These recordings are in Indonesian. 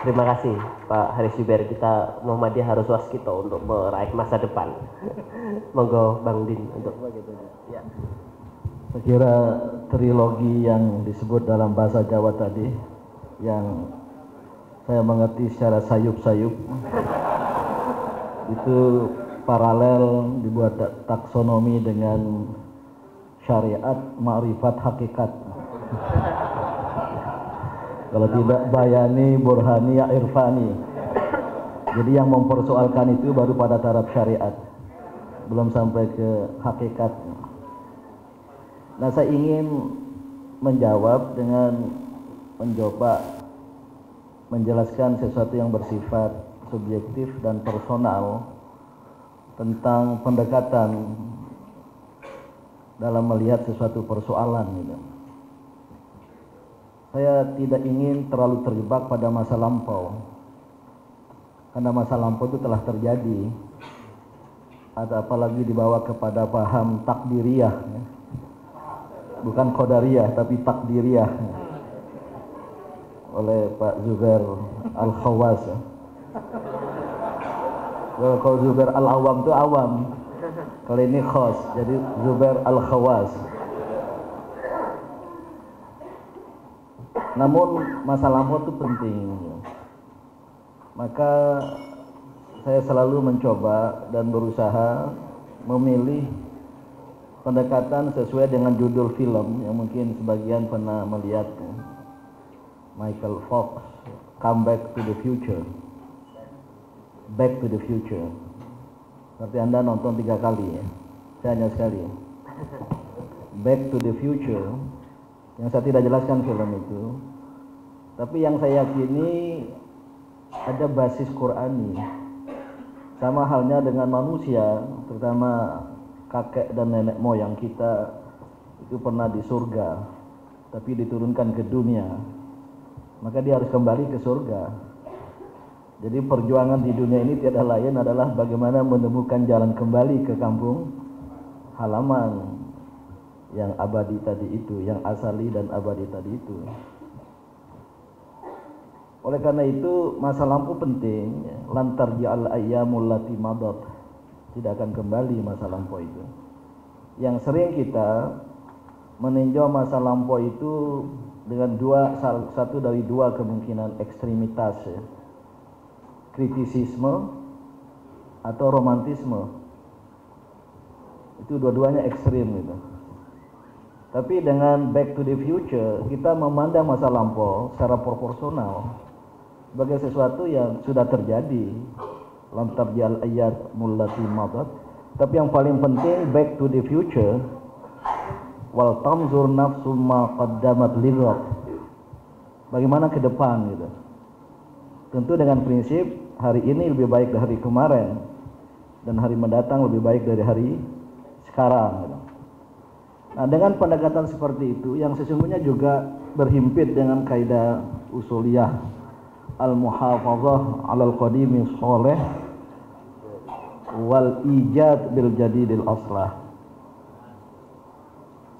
Terima kasih Pak Haris Zubair. Kita Muhammadiyah harus waskito untuk meraih masa depan. Monggo Bang Din untuk ya. Saya kira trilogi yang disebut dalam bahasa Jawa tadi, yang saya mengerti secara sayup-sayup, itu paralel dibuat taksonomi dengan syariat, ma'rifat, hakikat. Kalau tidak bayani, burhani, irfani. Jadi yang mempersoalkan itu baru pada taraf syariat, belum sampai ke hakikat. Nah, saya ingin menjawab dengan mencoba menjelaskan sesuatu yang bersifat subjektif dan personal tentang pendekatan dalam melihat sesuatu persoalan gitu. Saya tidak ingin terlalu terjebak pada masa lampau, karena masa lampau itu telah terjadi. Ada apalagi dibawa kepada paham takdiriyah, bukan qadariyah tapi takdiriyah, oleh Pak Zubair Al-Khawas. Kalau Zubair Al-Awam itu awam, kalau ini khos, jadi Zubair Al-Khawas. Namun masa lampau itu penting, maka saya selalu mencoba dan berusaha memilih pendekatan sesuai dengan judul film yang mungkin sebagian pernah melihat, Michael Fox, Come Back to the Future. Back to the Future. Berarti Anda nonton 3 kali ya, saya hanya sekali. Back to the Future, yang saya tidak jelaskan film itu, tapi yang saya yakini ada basis Qur'ani. Sama halnya dengan manusia, terutama kakek dan nenek moyang kita itu pernah di surga, tapi diturunkan ke dunia, maka dia harus kembali ke surga. Jadi perjuangan di dunia ini tiada lain adalah bagaimana menemukan jalan kembali ke kampung halaman yang abadi tadi itu, yang asali dan abadi tadi itu. Oleh karena itu masa lampau penting, lantar ja'al ayyamul lati madat, tidak akan kembali masa lampau itu. Yang sering kita meninjau masa lampau itu dengan satu dari dua kemungkinan ekstremitas ya. Kritisisme atau romantisme. Itu dua-duanya ekstrim gitu. Tapi dengan Back to the Future, kita memandang masa lampau secara proporsional sebagai sesuatu yang sudah terjadi. Lam tarjal ayat mullati madat. Tapi yang paling penting Back to the Future, wal tanzur nafsum ma qaddamat lighat. Bagaimana ke depan gitu. Tentu dengan prinsip hari ini lebih baik dari hari kemarin, dan hari mendatang lebih baik dari hari sekarang gitu. Nah, dengan pendekatan seperti itu yang sesungguhnya juga berhimpit dengan kaidah usuliyah al-muhafazah 'alal qadimi sholeh wal ijad bil jadidil aslah.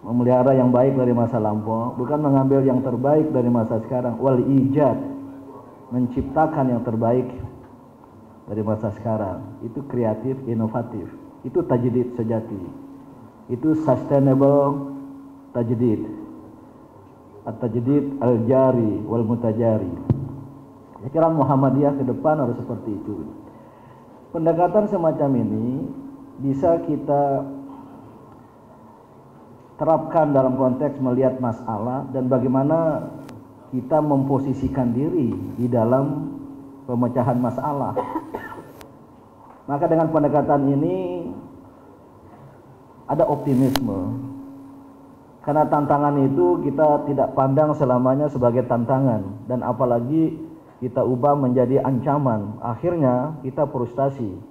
Memelihara yang baik dari masa lampau, bukan mengambil yang terbaik dari masa sekarang. Wal ijad, menciptakan yang terbaik dari masa sekarang. Itu kreatif, inovatif. Itu tajdid sejati. Itu sustainable tajdid. At-tajdid al-jari wal mutajari. Saya kira Muhammadiyah ke depan harus seperti itu. Pendekatan semacam ini bisa kita terapkan dalam konteks melihat masalah dan bagaimana kita memposisikan diri di dalam pemecahan masalah. Maka dengan pendekatan ini ada optimisme. Karena tantangan itu kita tidak pandang selamanya sebagai tantangan, dan apalagi kita ubah menjadi ancaman. Akhirnya kita frustasi.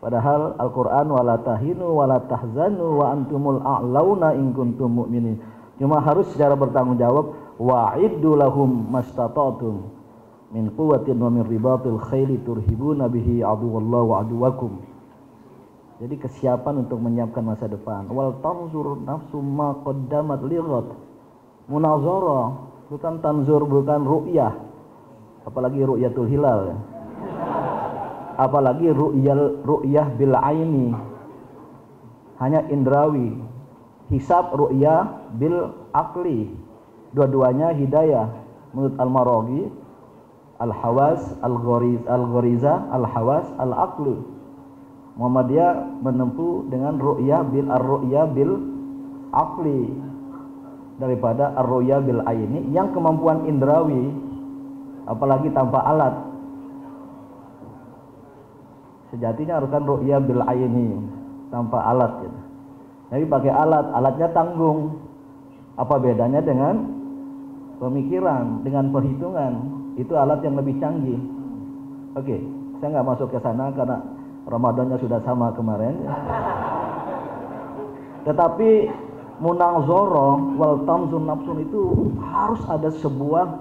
Padahal Al-Quran wala tahinu wala tahzanu wa antumul a'launa in kuntum mu'minin. Cuma harus secara bertanggung jawab, wa'iddu lahum mastata'tum min quwwatin wa min ribatil khayli turhibuna bihi aduwallahu wa aduwakum. Jadi kesiapan untuk menyiapkan masa depan. Wal tanzur nafsum ma qaddamat lighat. Munazara, bukan tanzur, bukan ru'yah. apalagi ru'yatul hilal ya. Apalagi ru'yah bil aini, hanya indrawi. Hisab ru'yah bil akli, dua-duanya hidayah menurut Al-Maraghi. Al-hawas, al-ghoriza, al-hawas, al-aqlu. Muhammadiyah menempuh dengan ru'yah bil akli daripada ar-ru'yah bil aini yang kemampuan indrawi, apalagi tanpa alat. Sejatinya harus kan ru'yah bil aini tanpa alat gitu. Jadi pakai alatnya tanggung. Apa bedanya dengan pemikiran, dengan perhitungan? Itu alat yang lebih canggih. Oke, saya nggak masuk ke sana karena Ramadannya sudah sama kemarin. Tetapi munazarah wal tamzun nafsun itu harus ada sebuah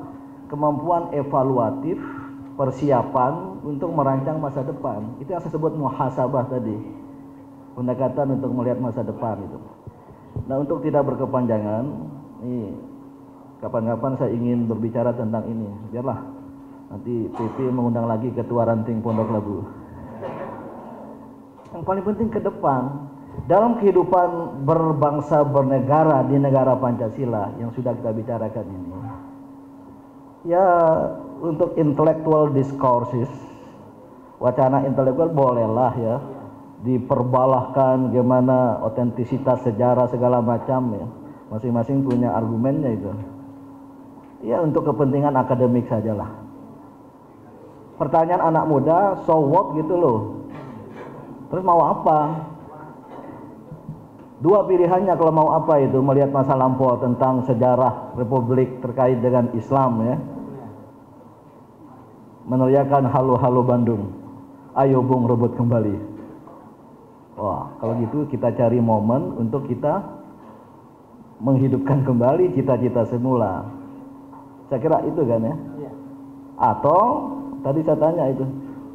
kemampuan evaluatif, persiapan untuk merancang masa depan. Itu yang saya sebut muhasabah tadi. Pendekatan untuk melihat masa depan itu. Nah, untuk tidak berkepanjangan, nih kapan-kapan saya ingin berbicara tentang ini. Biarlah nanti PP mengundang lagi ketua ranting Pondok Labu. Yang paling penting ke depan dalam kehidupan berbangsa bernegara di negara Pancasila yang sudah kita bicarakan ini. Ya, untuk intellectual discourses, wacana intelektual bolehlah ya diperbalahkan gimana otentisitas sejarah segala macam ya. Masing-masing punya argumennya itu. Ya, untuk kepentingan akademik sajalah. Pertanyaan anak muda, so what gitu loh. Terus mau apa? Dua pilihannya kalau mau apa itu, melihat masa lampau tentang sejarah Republik terkait dengan Islam ya. Meneriakan halo-halo Bandung. Ayo Bung rebut kembali. Wah, kalau gitu kita cari momen untuk kita menghidupkan kembali cita-cita semula. Saya kira itu kan ya. Atau tadi saya tanya itu,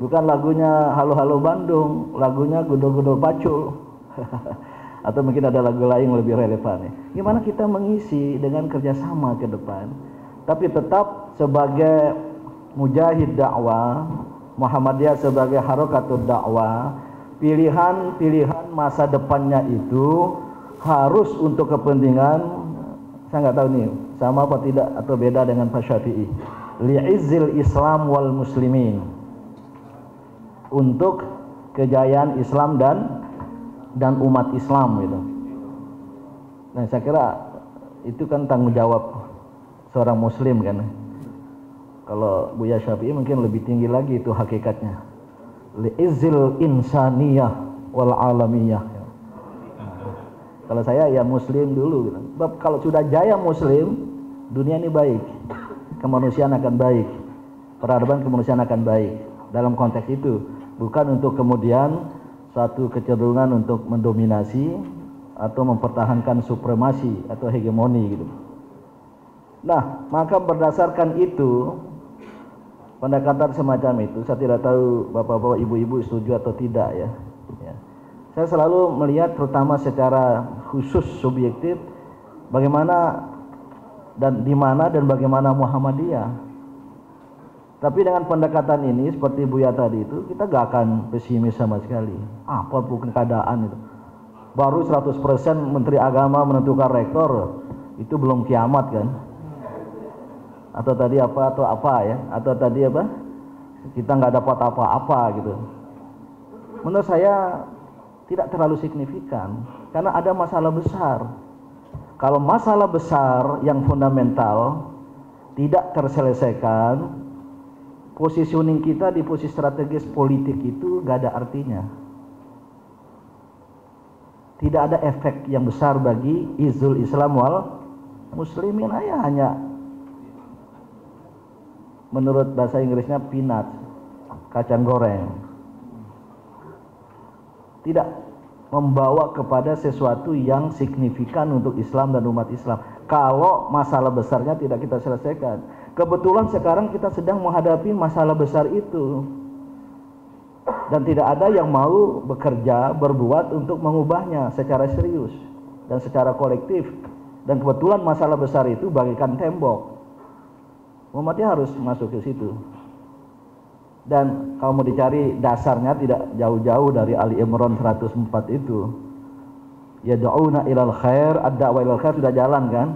bukan lagunya Halo-Halo Bandung, lagunya Gudul-Gudul Pacul. Atau mungkin ada lagu lain yang lebih relevan ya. Gimana kita mengisi dengan kerjasama ke depan, tapi tetap sebagai mujahid dakwah, Muhammadiyah sebagai harakatul dakwah, pilihan masa depannya itu harus untuk kepentingan, saya nggak tahu nih sama apa tidak atau beda dengan Pak Syafi'i, li'izzil Islam wal muslimin, untuk kejayaan Islam dan umat Islam gitu. Nah, saya kira itu kan tanggung jawab seorang muslim kan. Kalau Buya Syafi'i mungkin lebih tinggi lagi itu hakikatnya, li'izzil insaniyah wal alamiyah. Kalau saya ya muslim dulu gitu. Sebab kalau sudah jaya muslim, dunia ini baik, kemanusiaan akan baik, peradaban kemanusiaan akan baik. Dalam konteks itu, bukan untuk kemudian satu kecenderungan untuk mendominasi atau mempertahankan supremasi atau hegemoni gitu. Nah, maka berdasarkan itu, pendekatan semacam itu, saya tidak tahu bapak-bapak, ibu-ibu setuju atau tidak ya. Saya selalu melihat terutama secara khusus subjektif bagaimana dan di mana dan bagaimana Muhammadiyah. Tapi dengan pendekatan ini seperti Buya tadi itu, kita gak akan pesimis sama sekali. Apapun keadaan itu. Baru 100% Menteri Agama menentukan rektor, itu belum kiamat kan? Atau tadi apa atau apa ya? Atau tadi apa? Kita nggak dapat apa-apa gitu. Menurut saya tidak terlalu signifikan karena ada masalah besar. Kalau masalah besar yang fundamental tidak terselesaikan, positioning kita di posisi strategis politik itu gak ada artinya. Tidak ada efek yang besar bagi izzul Islam wal muslimin, hanya menurut bahasa Inggrisnya peanuts, kacang goreng. Tidak membawa kepada sesuatu yang signifikan untuk Islam dan umat Islam kalau masalah besarnya tidak kita selesaikan. Kebetulan sekarang kita sedang menghadapi masalah besar itu dan tidak ada yang mau bekerja, berbuat untuk mengubahnya secara serius dan secara kolektif. Dan kebetulan masalah besar itu bagaikan tembok, Muhammadiyah harus masuk ke situ. Dan kalau mau dicari dasarnya tidak jauh-jauh dari Ali Imran 104 itu. Yad'una ilal khair, ad-da'wa ilal khair sudah jalan kan?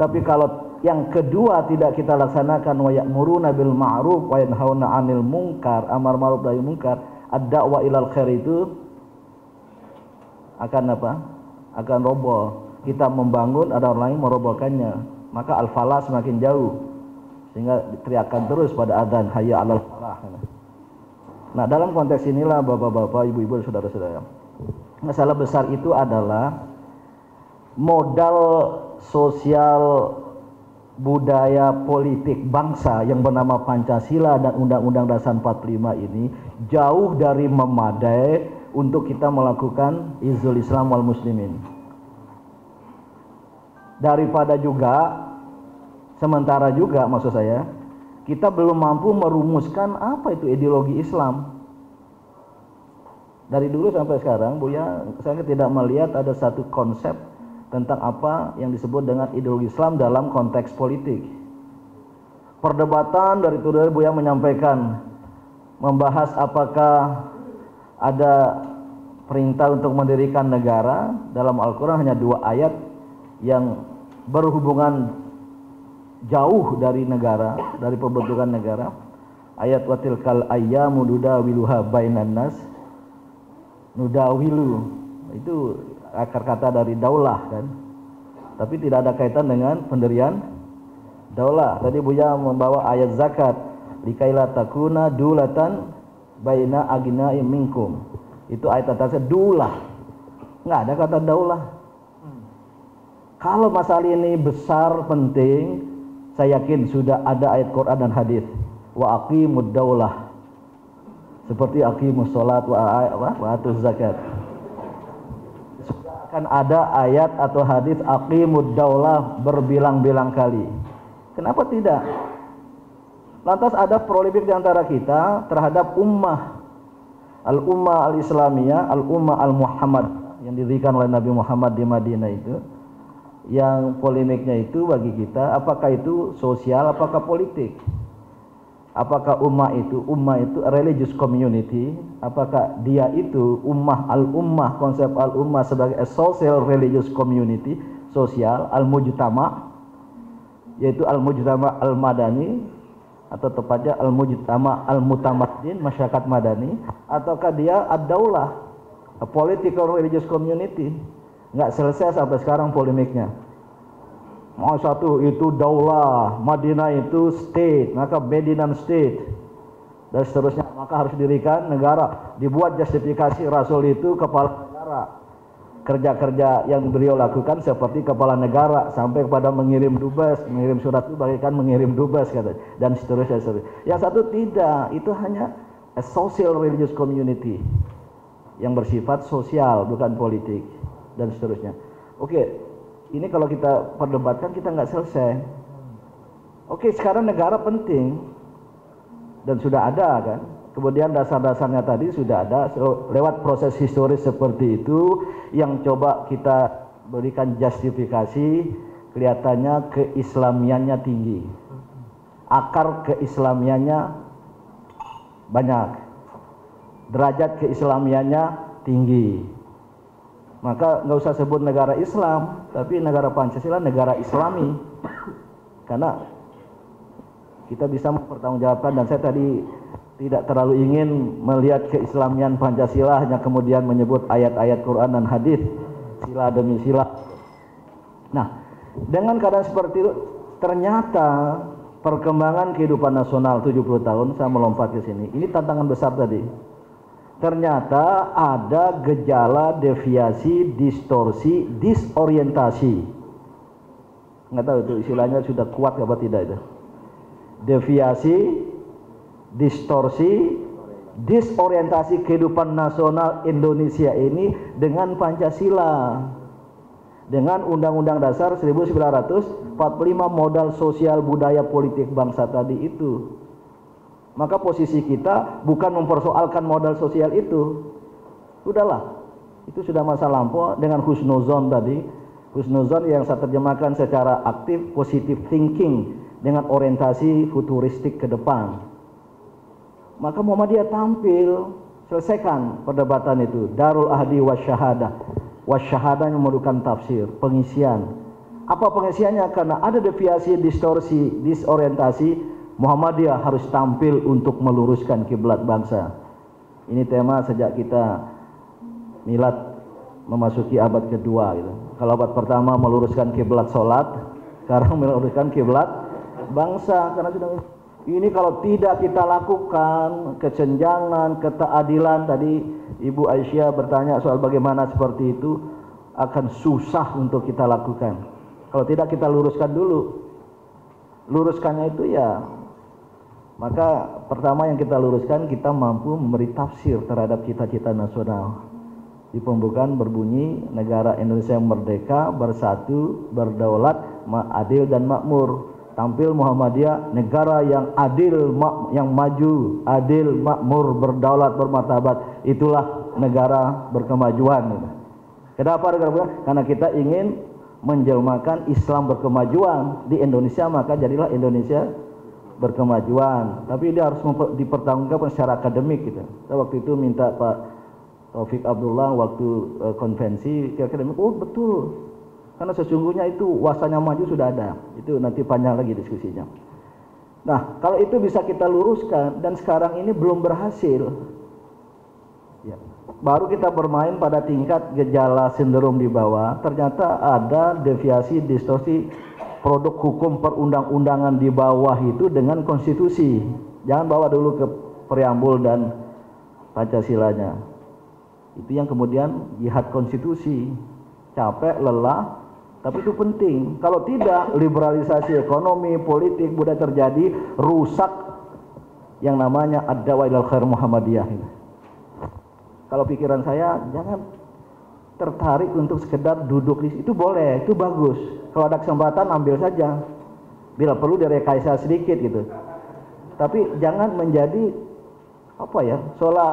Tapi kalau yang kedua tidak kita laksanakan, wa ya'muruna bil ma'ruf wa yanhauna 'anil munkar, amar ma'ruf nahi munkar, ad-da'wa ilal khair itu akan apa? Akan roboh. Kita membangun, ada orang lain merobohkannya. Maka al-falah semakin jauh. Sehingga teriakan terus pada adzan hayya 'alal falah. Nah, dalam konteks inilah bapak-bapak, ibu-ibu, saudara-saudara, masalah besar itu adalah modal sosial budaya politik bangsa yang bernama Pancasila dan Undang-Undang Dasar 45 ini jauh dari memadai untuk kita melakukan izul Islam wal muslimin. Daripada juga, sementara juga maksud saya, kita belum mampu merumuskan apa itu ideologi Islam. Dari dulu sampai sekarang, Buya, saya tidak melihat ada satu konsep tentang apa yang disebut dengan ideologi Islam dalam konteks politik. Perdebatan dari itu Buya menyampaikan, membahas apakah ada perintah untuk mendirikan negara. Dalam Al-Quran hanya 2 ayat yang berhubungan jauh dari negara, dari pembentukan negara. Ayat watilkal ayyamu nudawiluha bainan nas. Nudawilu itu akar kata dari daulah kan, tapi tidak ada kaitan dengan pendirian daulah. Tadi Buya membawa ayat zakat, likaila takuna dulatan baina agnai minkum. Itu ayat atasnya dulah, nggak ada kata daulah. Kalau masalah ini besar penting, saya yakin sudah ada ayat Quran dan hadis. Wa aqimud daulah. Seperti aqimus sholat wa atuz zakat. Sudah akan ada ayat atau hadis aqimud daulah berbilang-bilang kali. Kenapa tidak? Lantas ada polemik di antara kita terhadap ummah. Al-ummah al-islamiyah, al-ummah al-muhammad yang didirikan oleh Nabi Muhammad di Madinah itu. Yang polemiknya itu bagi kita, apakah itu sosial, apakah politik? Apakah ummah itu religious community? Apakah dia itu al-ummah, konsep al-ummah sebagai a social religious community, sosial, al-mujtama, yaitu al-mujtama al-madani, atau tepatnya al-mujtama al-mutamaddin, masyarakat madani, ataukah dia ad-daulah, a political religious community? Nggak selesai sampai sekarang polemiknya. Mau satu itu daulah, Madinah itu state, maka Medinan state, dan seterusnya. Maka harus didirikan negara. Dibuat justifikasi Rasul itu kepala negara. Kerja-kerja yang beliau lakukan seperti kepala negara, sampai kepada mengirim dubes, mengirim surat itu bagaikan mengirim dubes kata, dan seterusnya. Yang satu tidak, itu hanya a social religious community yang bersifat sosial, bukan politik, dan seterusnya. Oke, ini kalau kita perdebatkan kita nggak selesai. Oke, sekarang negara penting dan sudah ada kan. Kemudian dasar-dasarnya tadi sudah ada lewat proses historis seperti itu yang coba kita berikan justifikasi, kelihatannya keislamiannya tinggi. Akar keislamiannya banyak. Derajat keislamiannya tinggi. Maka nggak usah sebut negara Islam, tapi negara Pancasila, negara Islami. Karena kita bisa mempertanggungjawabkan, dan saya tadi tidak terlalu ingin melihat keislamian Pancasila hanya kemudian menyebut ayat-ayat Quran dan hadis sila demi sila. Nah, dengan keadaan seperti itu, ternyata perkembangan kehidupan nasional 70 tahun, saya melompat ke sini. Ini tantangan besar tadi. Ternyata ada gejala deviasi, distorsi, disorientasi. Nggak tahu itu istilahnya sudah kuat apa tidak itu. Deviasi, distorsi, disorientasi kehidupan nasional Indonesia ini dengan Pancasila. Dengan Undang-Undang Dasar 1945, modal sosial budaya politik bangsa tadi itu. Maka posisi kita bukan mempersoalkan modal sosial itu. Sudahlah, itu sudah masa lampau. Dengan husnuzon tadi, husnuzon yang saya terjemahkan secara aktif, positive thinking dengan orientasi futuristik ke depan. Maka Muhammadiyah tampil, selesaikan perdebatan itu. Darul ahdi wasyahadah. Wasyahadah yang memerlukan tafsir, pengisian. Apa pengisiannya? Karena ada deviasi, distorsi, disorientasi, Muhammadiyah harus tampil untuk meluruskan kiblat bangsa. Ini tema sejak kita milad memasuki abad kedua gitu. Kalau abad pertama meluruskan kiblat sholat, sekarang meluruskan kiblat bangsa. Karena sudah ini kalau tidak kita lakukan, kesenjangan, keadilan, tadi Ibu Aisyah bertanya soal bagaimana seperti itu, akan susah untuk kita lakukan. Kalau tidak kita luruskan dulu. Luruskannya itu ya, maka pertama yang kita luruskan, kita mampu memberi tafsir terhadap cita-cita nasional. Di pembukaan berbunyi, negara Indonesia yang merdeka, bersatu, berdaulat, adil dan makmur. Tampil Muhammadiyah, negara yang adil, yang maju, adil, makmur, berdaulat, bermartabat. Itulah negara berkemajuan. Kenapa negara berkemajuan? Karena kita ingin menjelmakan Islam berkemajuan di Indonesia, maka jadilah Indonesia berkemajuan. Tapi dia harus dipertanggungjawabkan secara akademik gitu. Saya waktu itu minta Pak Taufik Abdullah waktu konvensi, kira-kira oh betul. Karena sesungguhnya itu wasanya maju sudah ada. Itu nanti panjang lagi diskusinya. Nah, kalau itu bisa kita luruskan dan sekarang ini belum berhasil. Ya. Baru kita bermain pada tingkat gejala sindrom di bawah, ternyata ada deviasi, distorsi produk hukum perundang-undangan di bawah itu dengan konstitusi. Jangan bawa dulu ke preambul dan Pancasilanya. Itu yang kemudian jihad konstitusi. Capek, lelah, tapi itu penting. Kalau tidak, liberalisasi ekonomi, politik, budaya terjadi, rusak yang namanya ad-da'wah ilal khair Muhammadiyah. Kalau pikiran saya, jangan tertarik untuk sekedar duduk di situ. Itu boleh, itu bagus. Kalau ada kesempatan ambil saja. Bila perlu direkayasa sedikit gitu. Tapi jangan menjadi apa ya, seolah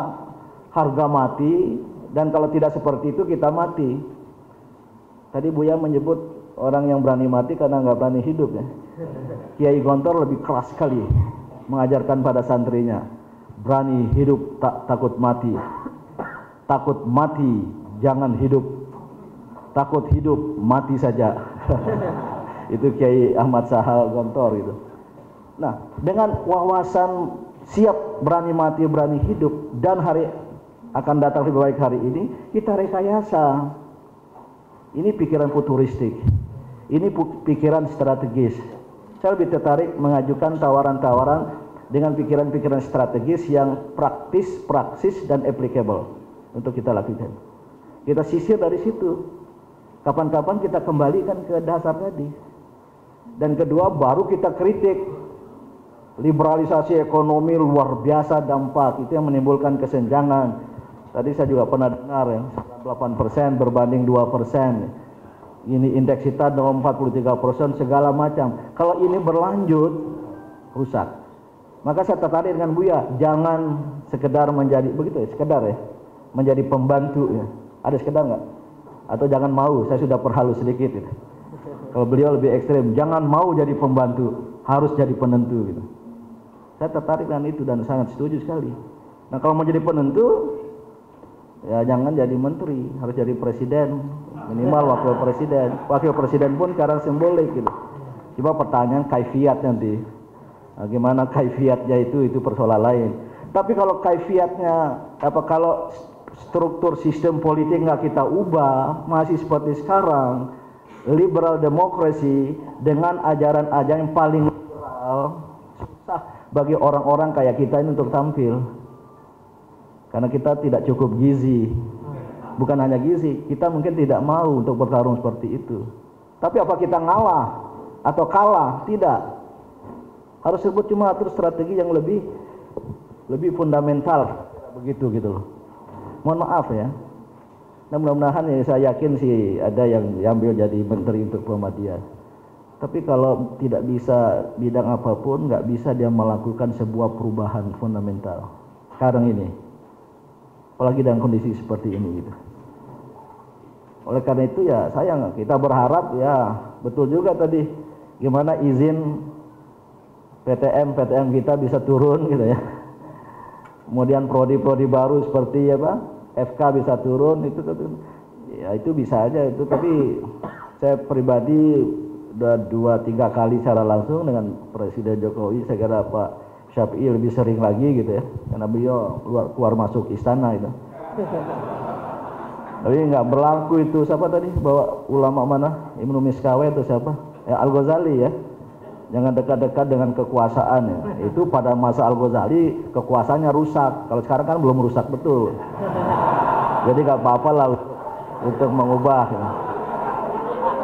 harga mati, dan kalau tidak seperti itu kita mati. Tadi Buya menyebut orang yang berani mati karena nggak berani hidup ya. Kiai Gontor lebih keras sekali mengajarkan pada santrinya, berani hidup tak takut mati. Takut mati jangan hidup. Takut hidup mati saja. Itu Kiai Ahmad Sahal Gontor itu. Nah, dengan wawasan siap berani mati berani hidup, dan hari akan datang lebih baik hari ini, kita rekayasa. Ini pikiran futuristik, ini pikiran strategis. Saya lebih tertarik mengajukan tawaran-tawaran dengan pikiran-pikiran strategis yang praktis, praksis, dan applicable untuk kita lakukan. Kita sisir dari situ. Kapan-kapan kita kembalikan ke dasar tadi. Dan kedua, baru kita kritik. Liberalisasi ekonomi luar biasa dampak, itu yang menimbulkan kesenjangan. Tadi saya juga pernah dengar ya, 8% berbanding 2%. Ini indeks kita 43%, segala macam. Kalau ini berlanjut, rusak. Maka saya tertarik dengan Buya, jangan sekedar menjadi, begitu ya, sekedar ya, menjadi pembantu ya. Ada sekedar nggak? Atau jangan mau, saya sudah perhalus sedikit gitu. Kalau beliau lebih ekstrim, jangan mau jadi pembantu, harus jadi penentu gitu. Saya tertarik dengan itu dan sangat setuju sekali. Nah, kalau mau jadi penentu, ya jangan jadi menteri, harus jadi presiden, minimal wakil presiden. Wakil presiden pun sekarang simbolik gitu. Coba pertanyaan kaifiat nanti. Nah, gimana kaifiatnya itu persoalan lain. Tapi kalau kaifiatnya kalau struktur sistem politik nggak kita ubah, masih seperti sekarang, liberal demokrasi dengan ajaran-ajaran yang paling liberal, susah bagi orang-orang kayak kita ini untuk tampil. Karena kita tidak cukup gizi. Bukan hanya gizi, kita mungkin tidak mau untuk bertarung seperti itu. Tapi apa kita ngalah atau kalah? Tidak. Harus sebut cuma atur strategi yang lebih fundamental begitu gitu loh. Mohon maaf ya. Nah, mudah-mudahan ya, saya yakin sih ada yang diambil jadi menteri untuk Muhammadiyah. Tapi kalau tidak bisa bidang apapun, nggak bisa dia melakukan sebuah perubahan fundamental. Sekarang ini, apalagi dalam kondisi seperti ini gitu. Oleh karena itu ya sayang, kita berharap ya betul juga tadi gimana izin PTM kita bisa turun gitu ya. kemudian prodi-prodi baru seperti apa FK bisa turun itu ya itu bisa aja itu, tapi saya pribadi udah 2-3 kali secara langsung dengan Presiden Jokowi. Saya kira Pak Syafi'i lebih sering lagi gitu ya, karena beliau keluar masuk istana itu. Tapi nggak berlaku itu siapa tadi bawa ulama mana, Ibnu Miskawai itu siapa ya, Al-Ghazali ya, jangan dekat-dekat dengan kekuasaan ya. Itu pada masa Al-Ghazali kekuasaannya rusak, kalau sekarang kan belum rusak betul, jadi nggak apa-apa lah untuk mengubah ya.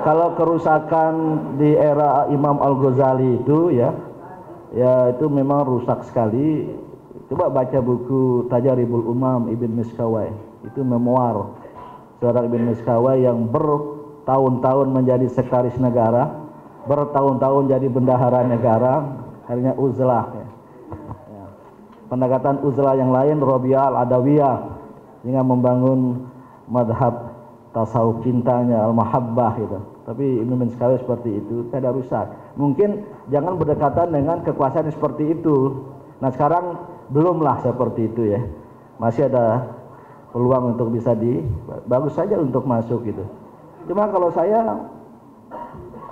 Kalau kerusakan di era Imam Al-Ghazali itu ya itu memang rusak sekali. Coba baca buku Tajaribul Umam Ibn Miskawai, itu memoir seorang Ibn Miskawai yang bertahun-tahun menjadi sekretaris negara, bertahun-tahun jadi bendahara negara, akhirnya uzlah ya. Pendekatan uzlah yang lain Rabi'ah Al-Adawiyah sehingga membangun madhab tasawuf cintanya al-mahabbah gitu. Tapi Ibnu Miskawai seperti itu tidak rusak. Mungkin jangan berdekatan dengan kekuasaan seperti itu. Nah sekarang belumlah seperti itu ya, masih ada peluang untuk bisa bagus saja untuk masuk gitu. Cuma kalau saya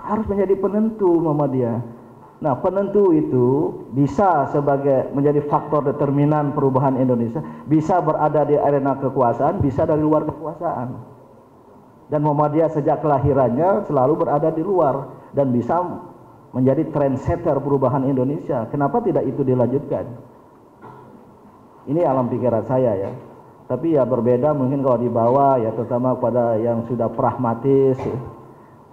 harus menjadi penentu Muhammadiyah. Nah penentu itu bisa sebagai menjadi faktor determinan perubahan Indonesia, bisa berada di arena kekuasaan, bisa dari luar kekuasaan. Dan Muhammadiyah sejak kelahirannya selalu berada di luar dan bisa menjadi trendsetter perubahan Indonesia. Kenapa tidak itu dilanjutkan? Ini alam pikiran saya ya. Tapi ya berbeda mungkin kalau dibawa ya, terutama pada yang sudah pragmatis,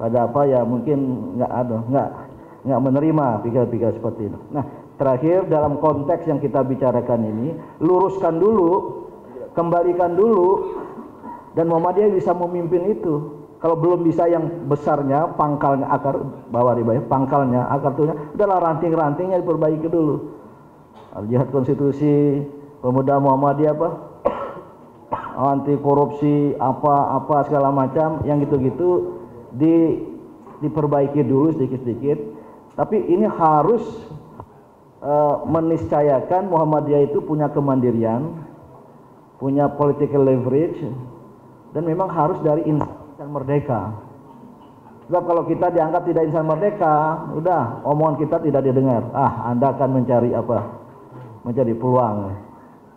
pada apa ya mungkin nggak menerima pikir-pikir seperti itu. Nah terakhir dalam konteks yang kita bicarakan ini, luruskan dulu, kembalikan dulu. Dan Muhammadiyah bisa memimpin itu. Kalau belum bisa yang besarnya, pangkalnya, akar bawah di bawah, pangkalnya, akar tuhnya, udahlah ranting-rantingnya diperbaiki dulu. Al-Jihad konstitusi, pemuda Muhammadiyah apa? Anti korupsi, apa segala macam, yang gitu-gitu diperbaiki dulu sedikit-sedikit. Tapi ini harus meniscayakan Muhammadiyah itu punya kemandirian, punya political leverage, dan memang harus dari insan merdeka. Sebab kalau kita dianggap tidak insan merdeka, udah omongan kita tidak didengar. Anda akan mencari apa? Mencari peluang.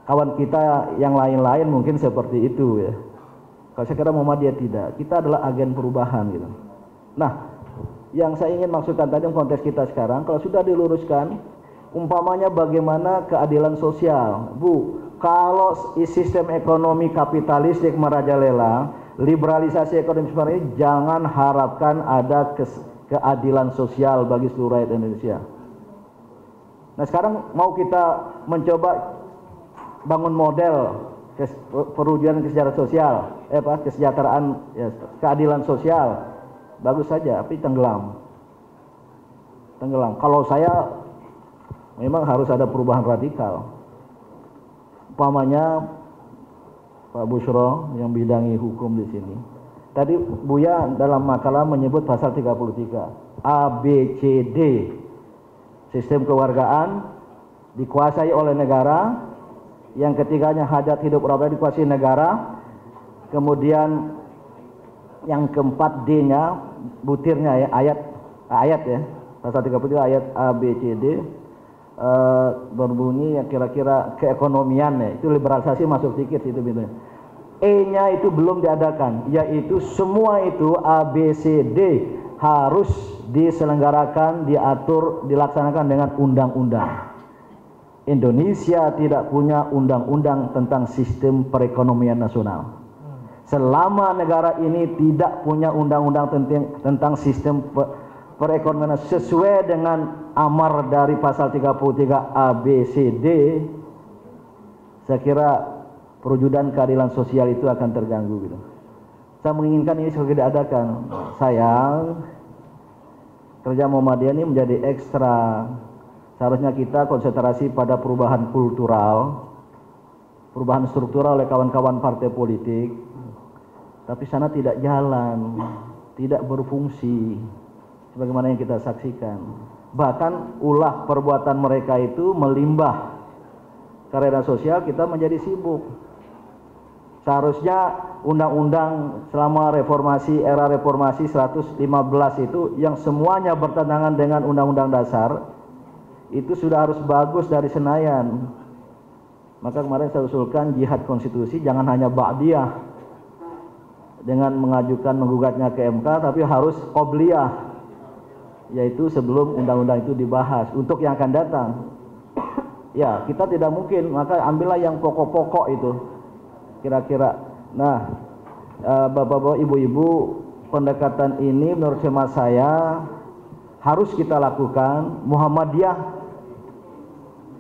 Kawan kita yang lain-lain mungkin seperti itu ya. Kalau saya kira Muhammadiyah tidak. Kita adalah agen perubahan gitu. Nah, yang saya ingin maksudkan tadi konteks kita sekarang, kalau sudah diluruskan, umpamanya bagaimana keadilan sosial, Bu. Kalau sistem ekonomi kapitalistik merajalela, liberalisasi ekonomi seperti ini, jangan harapkan ada keadilan sosial bagi seluruh rakyat Indonesia. Nah sekarang mau kita mencoba bangun model perwujudan kesejahteraan sosial, kesejahteraan, ya, keadilan sosial, bagus saja, tapi tenggelam. Kalau saya memang harus ada perubahan radikal. Umpamanya Pak Bushro yang bidangi hukum di sini. Tadi Buya dalam makalah menyebut pasal 33 ABCD. Sistem kewargaan dikuasai oleh negara, yang ketiganya hajat hidup orang dikuasai negara. Kemudian yang keempat D-nya, butirnya ya, ayat ya. Pasal 33 ayat ABCD. Berbunyi yang kira-kira keekonomian ya, itu liberalisasi masuk sedikit itu gitu. E-nya itu belum diadakan, yaitu semua itu ABCD harus diselenggarakan, diatur, dilaksanakan dengan undang-undang. Indonesia tidak punya undang-undang tentang sistem perekonomian nasional. Selama negara ini tidak punya undang-undang tentang sistem perekonomian sesuai dengan amar dari pasal 33 ABCD, saya kira perwujudan keadilan sosial itu akan terganggu gitu. Saya menginginkan ini segera diadakan. Sayang, kerja Muhammadiyah ini menjadi ekstra. Seharusnya kita konsentrasi pada perubahan kultural, perubahan struktural oleh kawan-kawan partai politik, tapi sana tidak jalan, tidak berfungsi sebagaimana yang kita saksikan. Bahkan ulah perbuatan mereka itu melimbah karena sosial kita menjadi sibuk. Seharusnya undang-undang selama reformasi, era reformasi 115 itu yang semuanya bertentangan dengan undang-undang dasar itu sudah harus bagus dari Senayan. Maka kemarin saya usulkan jihad konstitusi jangan hanya ba'diyah dengan mengajukan menggugatnya ke MK, tapi harus qobliyah, yaitu sebelum undang-undang itu dibahas untuk yang akan datang. Ya, kita tidak mungkin, maka ambillah yang pokok-pokok itu kira-kira. Nah, bapak-bapak, ibu-ibu, pendekatan ini menurut hemat saya harus kita lakukan. Muhammadiyah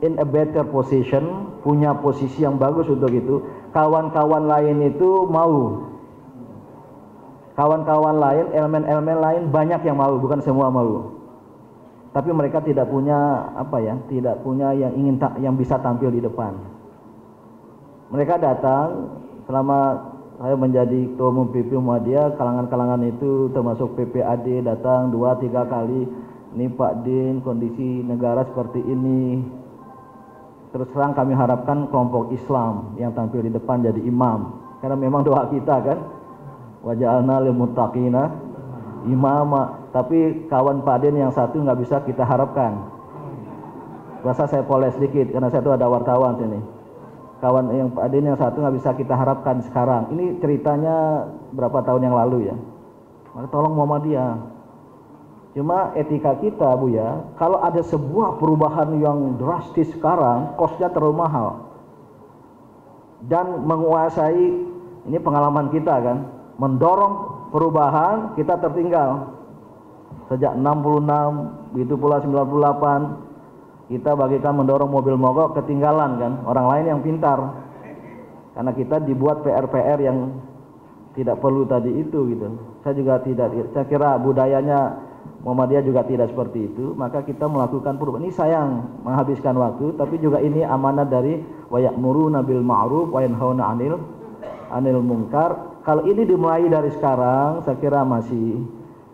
in a better position, punya posisi yang bagus untuk itu. Kawan-kawan lain itu mau, kawan-kawan lain, elemen-elemen lain banyak yang mau, bukan semua mau. Tapi mereka tidak punya tidak punya yang yang bisa tampil di depan. Mereka datang selama saya menjadi ketua umum PP Muhammadiyah, kalangan-kalangan itu termasuk PPAD datang 2-3 kali. Ini Pak Din, kondisi negara seperti ini. Terus terang kami harapkan kelompok Islam yang tampil di depan jadi imam. Karena memang doa kita kan, waja'alna lil muttaqina imama. Tapi kawan Pak Den yang satu nggak bisa kita harapkan. Rasa saya poles sedikit karena saya itu ada wartawan sini. Kawan yang Pak Den yang satu nggak bisa kita harapkan sekarang. Ini ceritanya berapa tahun yang lalu ya. Maka tolong Muhammadiyah. Cuma etika kita Bu ya, kalau ada sebuah perubahan yang drastis sekarang, kosnya terlalu mahal. Dan menguasai, ini pengalaman kita kan, mendorong perubahan kita tertinggal. Sejak 66, begitu pula 98, kita bagikan mendorong mobil mogok ketinggalan kan, orang lain yang pintar. Karena kita dibuat PR-PR yang tidak perlu tadi itu gitu. Saya kira budayanya Muhammadiyah juga tidak seperti itu, maka kita melakukan perubahan. Ini sayang menghabiskan waktu, tapi juga ini amanat dari wa ya'muruna bil ma'ruf wa yanhauna 'anil munkar. Kalau ini dimulai dari sekarang, saya kira masih,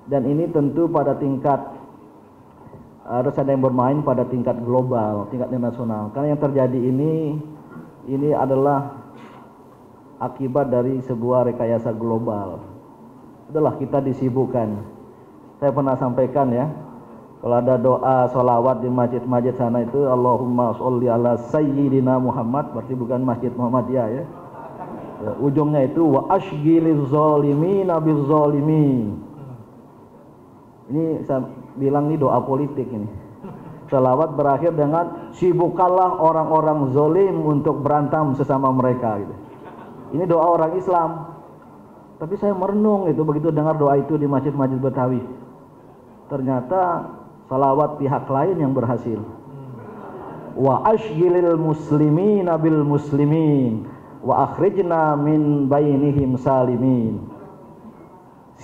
dan ini tentu pada tingkat harus ada yang bermain pada tingkat global, tingkat nasional. Karena yang terjadi ini adalah akibat dari sebuah rekayasa global. Itulah kita disibukkan. Saya pernah sampaikan ya, kalau ada doa sholawat di masjid-masjid sana itu Allahumma sholli ala sayyidina Muhammad, berarti bukan masjid Muhammadiyah ya. Ujungnya itu wa ashghiliz zalimina biz zalimin. Ini saya bilang ini doa politik ini. Sholawat berakhir dengan sibukkanlah orang-orang zalim untuk berantem sesama mereka gitu. Ini doa orang Islam. Tapi saya merenung itu begitu dengar doa itu di masjid-masjid Betawi. Ternyata salawat pihak lain yang berhasil. Wa ashghilil muslimina bil muslimin wa akhrijna min bainihim salimin.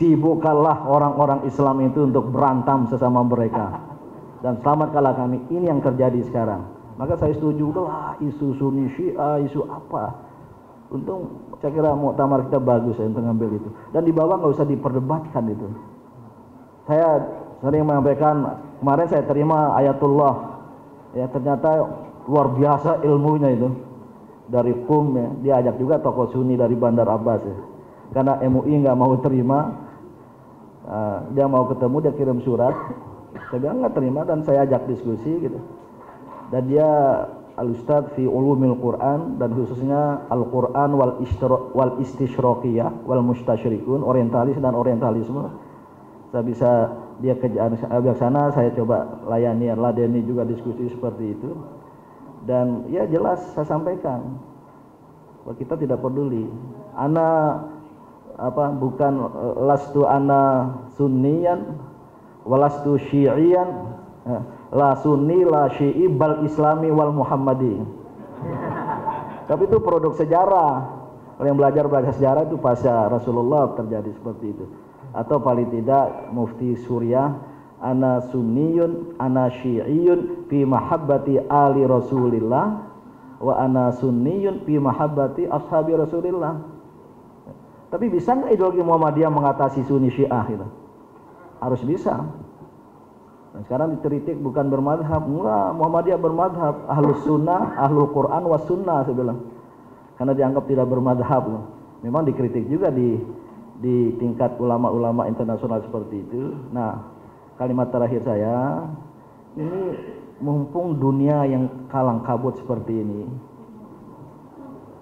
Sibukkanlah orang-orang Islam itu untuk berantem sesama mereka dan selamatkanlah kami. Ini yang terjadi sekarang. Maka saya setuju lah isu Sunni Syiah, isu apa. Untung saya kira muktamar kita bagus ya untuk ngambil itu. Dan di bawah nggak usah diperdebatkan itu. Saya sering menyampaikan, kemarin saya terima Ayatullah ya, ternyata luar biasa ilmunya itu dari PUM ya. Dia ajak juga tokoh Sunni dari Bandar Abbas ya. Karena MUI nggak mau terima, dia mau ketemu, dia kirim surat. Saya bilang nggak terima dan saya ajak diskusi gitu. Dan dia al-ustadz fi ulumil Quran dan khususnya Al-Quran wal istisyraqiyah wal mustasyrikun, orientalis dan orientalisme. Saya bisa dia kerjaan sana, saya coba ladeni juga diskusi seperti itu. Dan ya jelas saya sampaikan bahwa kita tidak peduli. Bukan lastu ana sunniyan walastu syi'iyan, la sunni la syi'i bal islami wal muhammadi. Tapi itu produk sejarah. Kalau yang belajar sejarah itu pasca Rasulullah terjadi seperti itu. Atau paling tidak mufti Suriah, ana sunniyun ana syi'iyun fi mahabbati ali Rasulillah wa ana sunniyun fi mahabbati ashabi Rasulillah. Tapi bisa nggak ideologi Muhammadiyah mengatasi Sunni Syiah itu? Harus bisa. Sekarang dikritik bukan bermadhab, enggak, Muhammadiyah bermadhab, ahlus sunnah, ahlul Quran was sunnah, saya bilang. Karena dianggap tidak bermadhab. Memang dikritik juga di tingkat ulama-ulama internasional seperti itu. Nah, kalimat terakhir saya, ini mumpung dunia yang kalang kabut seperti ini,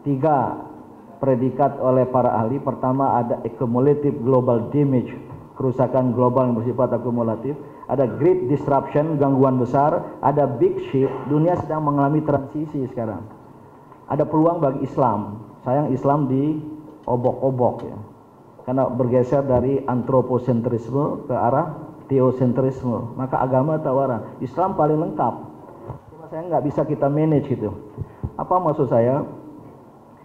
3 predikat oleh para ahli. Pertama, ada accumulative global damage, kerusakan global yang bersifat akumulatif. Ada great disruption, gangguan besar. Ada big shift, dunia sedang mengalami transisi sekarang. Ada peluang bagi Islam. Sayang Islam diobok-obok ya, karena bergeser dari antroposentrisme ke arah teosentrisme. Maka agama tawaran, Islam paling lengkap. Cuma saya nggak bisa kita manage gitu. Apa maksud saya?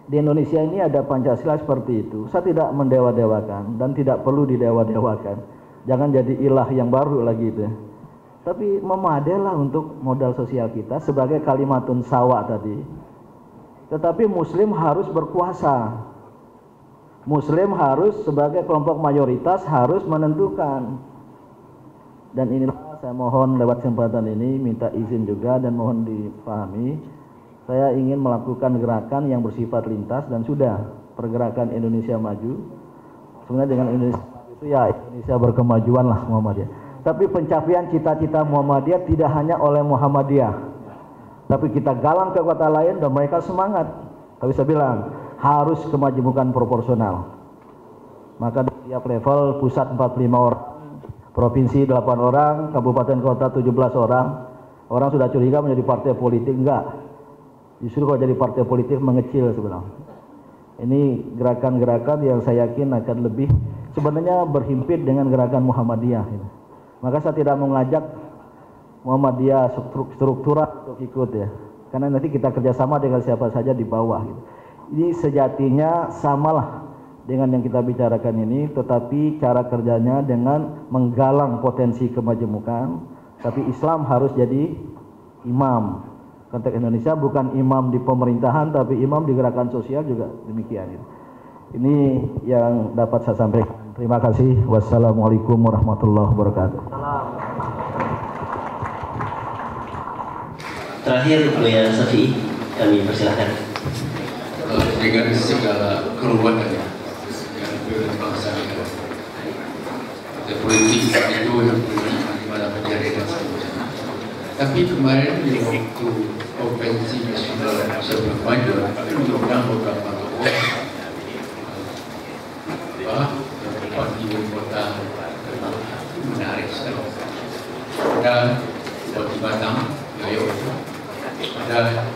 Di Indonesia ini ada Pancasila seperti itu. Saya tidak mendewa-dewakan dan tidak perlu didewa-dewakan. Jangan jadi ilah yang baru lagi itu. Tapi memadailah untuk modal sosial kita sebagai kalimatun sawa tadi. Tetapi Muslim harus berkuasa. Muslim harus sebagai kelompok mayoritas harus menentukan. Dan inilah saya mohon lewat kesempatan ini minta izin juga dan mohon dipahami. Saya ingin melakukan gerakan yang bersifat lintas dan sudah pergerakan Indonesia Maju. Sebenarnya dengan Indonesia itu ya Indonesia berkemajuan lah Muhammadiyah. Tapi pencapaian cita-cita Muhammadiyah tidak hanya oleh Muhammadiyah, tapi kita galang ke kota lain dan mereka semangat. Tapi saya bilang harus kemajemukan proporsional. Maka di tiap level pusat 45 orang, provinsi 8 orang, kabupaten kota 17 orang. Orang sudah curiga menjadi partai politik, enggak. Justru kalau jadi partai politik mengecil sebenarnya. Ini gerakan-gerakan yang saya yakin akan lebih sebenarnya berhimpit dengan gerakan Muhammadiyah. Maka saya tidak mengajak Muhammadiyah struktural untuk ikut ya, karena nanti kita kerjasama dengan siapa saja di bawah. Ini sejatinya samalah dengan yang kita bicarakan ini, tetapi cara kerjanya dengan menggalang potensi kemajemukan. Tapi Islam harus jadi imam. Konteks Indonesia bukan imam di pemerintahan, tapi imam di gerakan sosial juga demikian. Ini yang dapat saya sampaikan. Terima kasih. Wassalamualaikum warahmatullahi wabarakatuh. Terakhir Buya Safi, kami persilahkan. Dengan segala keruwetannya, dengan bangsa negara, politik itu yang politik di mana terjadi dan sebagainya. Tapi kemarin di waktu konvensi nasional sebelum maju, diundang beberapa tokoh, Bupati Ibu Kota, menarik sekali. Dan Bupati Batam, Yoyo, ada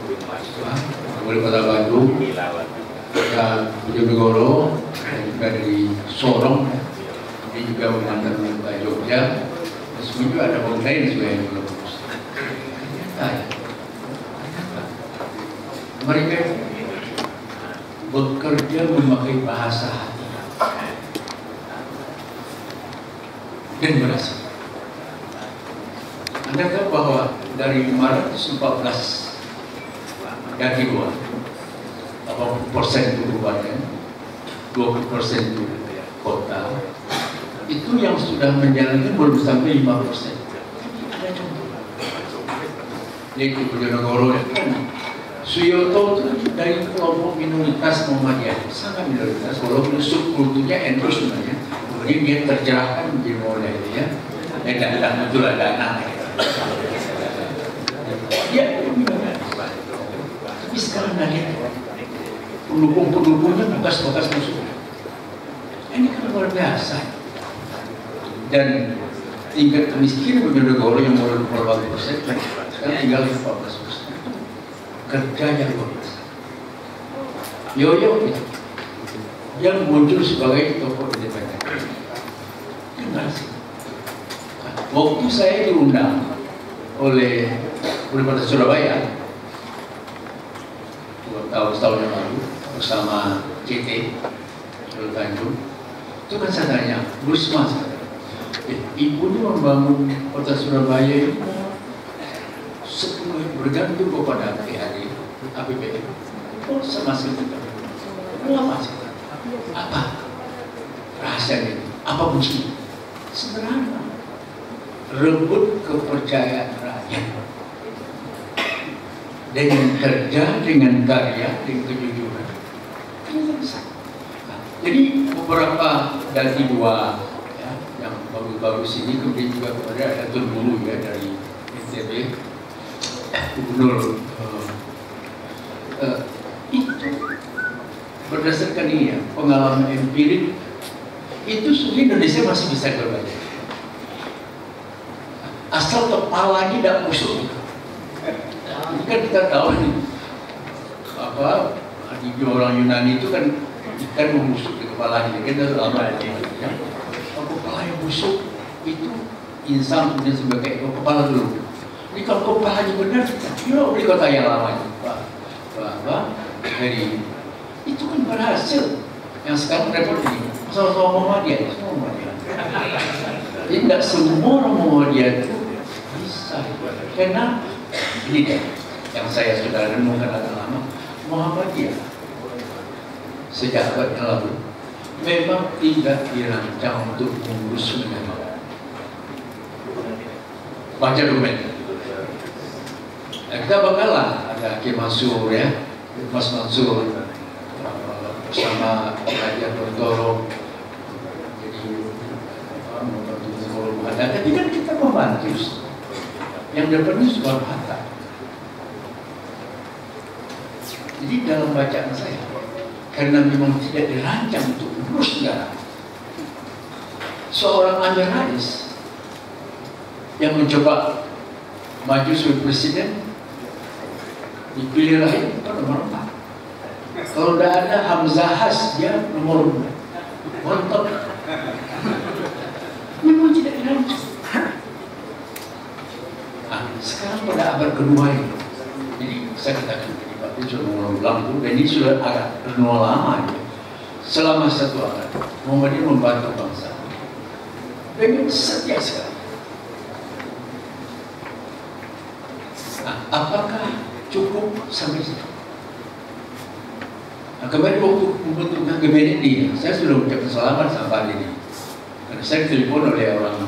Wali Kota Bandung, ada Bojonegoro, dan juga dari Sorong, ini juga mantan Kota Jogja, dan juga ada lain juga yang belum lulus. Mereka bekerja memakai bahasa hati dan berhasil. Anda tahu bahwa dari 514 daki luar, 80% itu kabupaten, 20% itu kota, itu yang sudah menjalankan belum sampai 5%. Ada contoh. Yaitu Bojonegoro kan, Suyoto itu dari kelompok minoritas Muhammadiyah, sangat minoritas, walaupun subkulturnya NU sebenarnya, kemudian dia tercerahkan menjadi Muhammadiyah, dan tidak betul ada anak. Dia minoritas. Tapi sekarang lihat pendukung-pendukungnya bekas-bekas musuh. Ini kan luar biasa. Dan tingkat kemiskinan Bojonegoro yang mulai 40%, sekarang tinggal 14%. Kerja yang luar biasa. Yoyo yang muncul sebagai tokoh independen. Dengar sih. Waktu saya diundang oleh Wali Kota Surabaya 2 tahun yang lalu bersama CT Lul Tanjung, itu kan saya tanya, Gusma, ibu ini membangun Kota Surabaya ini sepenuhnya bergantung kepada PHD, APBN. Oh, sama sekali. Kenapa sih? Apa rahasianya? Apa kuncinya? Sederhana. rebut kepercayaan rakyat dengan kerja, dengan karya, dengan kejujuran. Jadi beberapa dari dua ya, yang baru-baru sini, kemudian juga kepada ada Tun Guru ya dari NTB, Gubernur itu berdasarkan ini ya, pengalaman empirik itu sebenarnya Indonesia masih bisa berbeda. Asal kepalanya tidak busuk. Ini kan kita tahu nih, apa di orang Yunani itu kan ikan membusuk di kepalanya, kan lama ya. Kalau kepala yang busuk itu insan punya sebagai kepala dulu. Ini kalau kepalanya benar, ya di kota yang lama Pak dari itu kan berhasil. Yang sekarang repot ini, sama-sama Muhammadiyah, semua Muhammadiyah. Jadi tidak semua orang Muhammadiyah itu bisa, karena ini deh yang saya sudah renungkan agak lama. Muhammadiyah sejak abad yang lalu memang tidak dirancang untuk mengurus negara. Baca dokumen. Kita bakalah ada Ki Mansur ya, Mas Mansur bersama Raja Toro, jadi membantu ada. Tapi kan kita membantu. Yang depannya Soekarno Hatta. Jadi dalam bacaan saya, karena memang tidak dirancang untuk mengurus negara, seorang Amin Rais yang mencoba maju sebagai presiden dipilih rakyat nomor 4. Kalau tidak ada Hamzah Has, dia nomor 2. Montok. Memang tidak dirancang. Sekarang pada abad kedua ini, jadi saya katakan tadi Pak Pin sudah mengulang itu, dan ini sudah agak renungan lama ya. Selama 1 abad, Muhammadiyah membantu bangsa dengan setia sekali. Apakah cukup sampai situ? Kemarin waktu membentuk kabinet ini, saya sudah ucapkan selamat sama Pak Din. Karena saya telepon oleh orang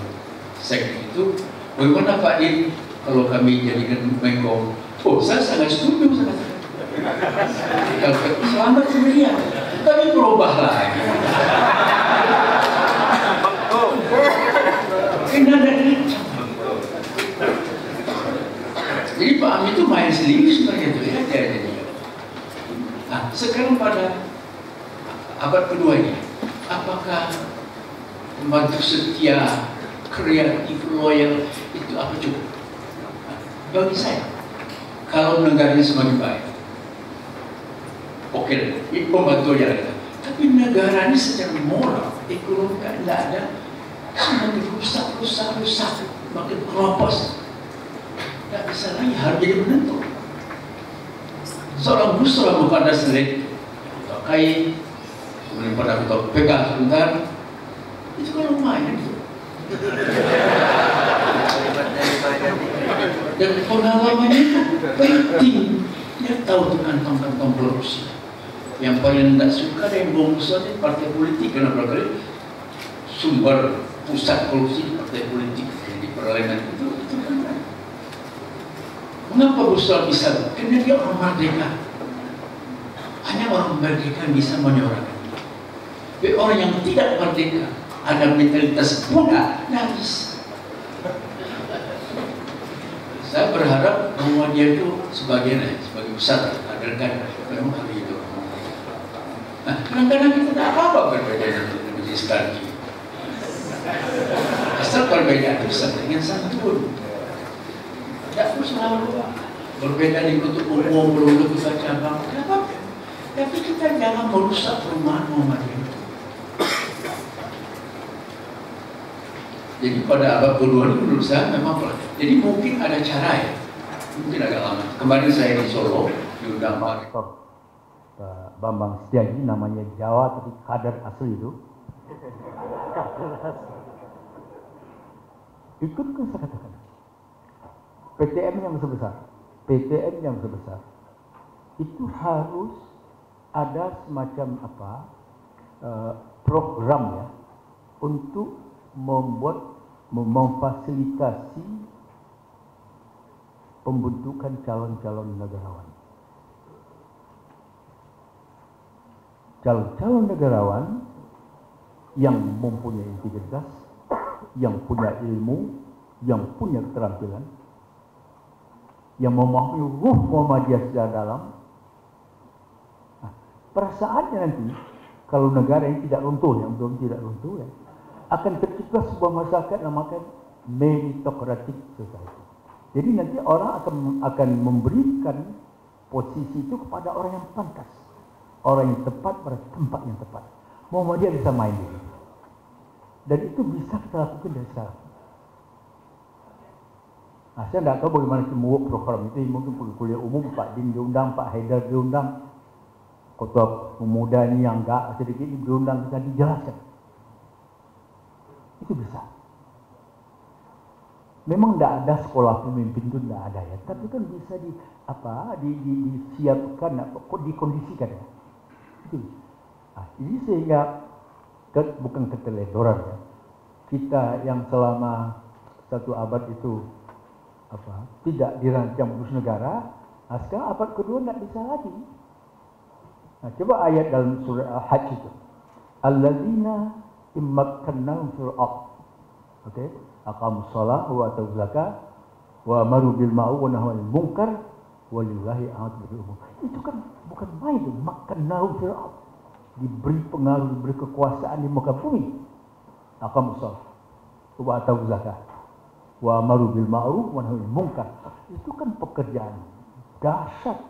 sekjen itu, bagaimana Pak Din kalau kami jadikan Menko? Oh, saya sangat setuju. Selamat sebenarnya. Kami berubah lagi. Kena dari. Jadi Pak Amin itu main sendiri sebenarnya itu ya. Nah, sekarang pada abad kedua ini, apakah membantu setia, kreatif, loyal itu apa cukup? Bagi saya, kalau negaranya semakin baik, oke, itu pembantu yang ada. Tapi negara ini secara moral, ekonomi tidak ada, semakin rusak, makin keropos. Tidak bisa lagi, harus jadi menentu. Seorang Gus Dur bukan ada selit, kain, kemudian pada ketua PK sebentar, itu kan lumayan itu. Dan pengalamannya itu penting. Dia tahu tuh kantong-kantong korupsi. Yang paling tidak suka yang bongkar itu partai politik, karena barangkali sumber pusat korupsi partai politik di parlemen itu kan. Mengapa Gus Dur bisa? Karena dia orang merdeka. Hanya orang merdeka bisa menyuarakan. Tapi orang yang tidak merdeka, ada mentalitas budak, nangis. Saya berharap bahwa dia itu sebagai besar agarkan memang hal itu. Nah, kadang-kadang kita tidak apa-apa berbeda dengan jenis kaki. Asal perbedaan itu dengan santun. Tidak harus selalu berbeda di kutub umum, beruntung kita cabang. Tapi kita jangan merusak perumahan Muhammadiyah. Jadi pada abad kedua ini menurut saya memang jadi mungkin ada cara ya, mungkin agak lama. Kemarin saya di Solo diundang Pak Bambang Setiaji, namanya Jawa tapi kader asli itu. Ikut ke saya katakan. PTN yang sebesar itu harus ada semacam program ya untuk membuat memfasilitasi pembentukan calon-calon negarawan. Calon-calon negarawan yang mempunyai integritas, yang punya ilmu, yang punya keterampilan, yang memahami ruh Muhammadiyah secara dalam. Nah, pada saatnya nanti, kalau negara ini tidak runtuh, yang belum tidak runtuh, ya, akan tercipta sebuah masyarakat yang namakan meritocratic society. Jadi nanti orang akan memberikan posisi itu kepada orang yang pantas, orang yang tepat pada tempat yang tepat. Muhammadiyah bisa main ini. Dan itu bisa kita lakukan dari sekarang. Nah, saya tidak tahu bagaimana semua program itu. Mungkin kuliah umum, Pak Din diundang, Pak Haidar diundang, Ketua Pemuda ini yang enggak sedikit diundang, kita dijelaskan. Itu bisa. Memang tidak ada sekolah pemimpin itu, tidak ada ya. Tapi kan bisa disiapkan, dikondisikan ya. Itu. Nah, ini sehingga bukan keteledoran ya. Kita yang selama 1 abad itu tidak dirancang urus negara, sekarang abad kedua tidak bisa lagi. Nah, coba ayat dalam surah Al-Hajj itu. Alladzina immakkannahum fil ardh. Oke, aqamus shalah wa atau zakat wa amaru bil ma'ruf wa nahaw 'anil munkar walillahi aqibul umur. Itu kan bukan main itu, makkannahum fil ardh. Diberi pengaruh, diberi kekuasaan di muka bumi. Aqamus shalah wa atau zakat wa amaru bil ma'ruf wa nahaw 'anil munkar. Itu kan pekerjaan dahsyat,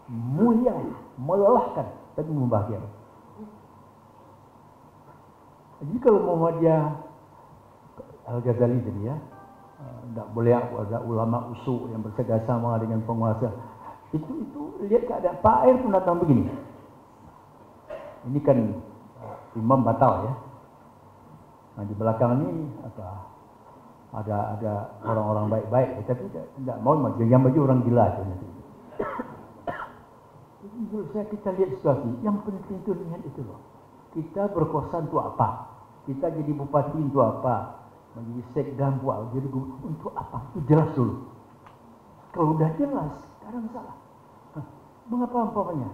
mulia, melelahkan, tapi membahagiakan. Jadi kalau Muhammadiyah Al-Ghazali tadi ya, tidak boleh ada ulama usul yang bersama dengan penguasa. Itu lihat keadaan Pak Air pun datang begini. Ini kan imam batal ya. Nah di belakang ini ada orang-orang baik-baik, tapi tidak mau yang baju orang gila itu nanti. Menurut saya kita lihat situasi, yang penting itu lihat itu loh. Kita berkuasa untuk apa? Kita jadi bupati untuk apa? Menjadi sekdam buat jadi untuk apa? Itu jelas dulu. Kalau udah jelas, sekarang salah. Mengapa umpamanya?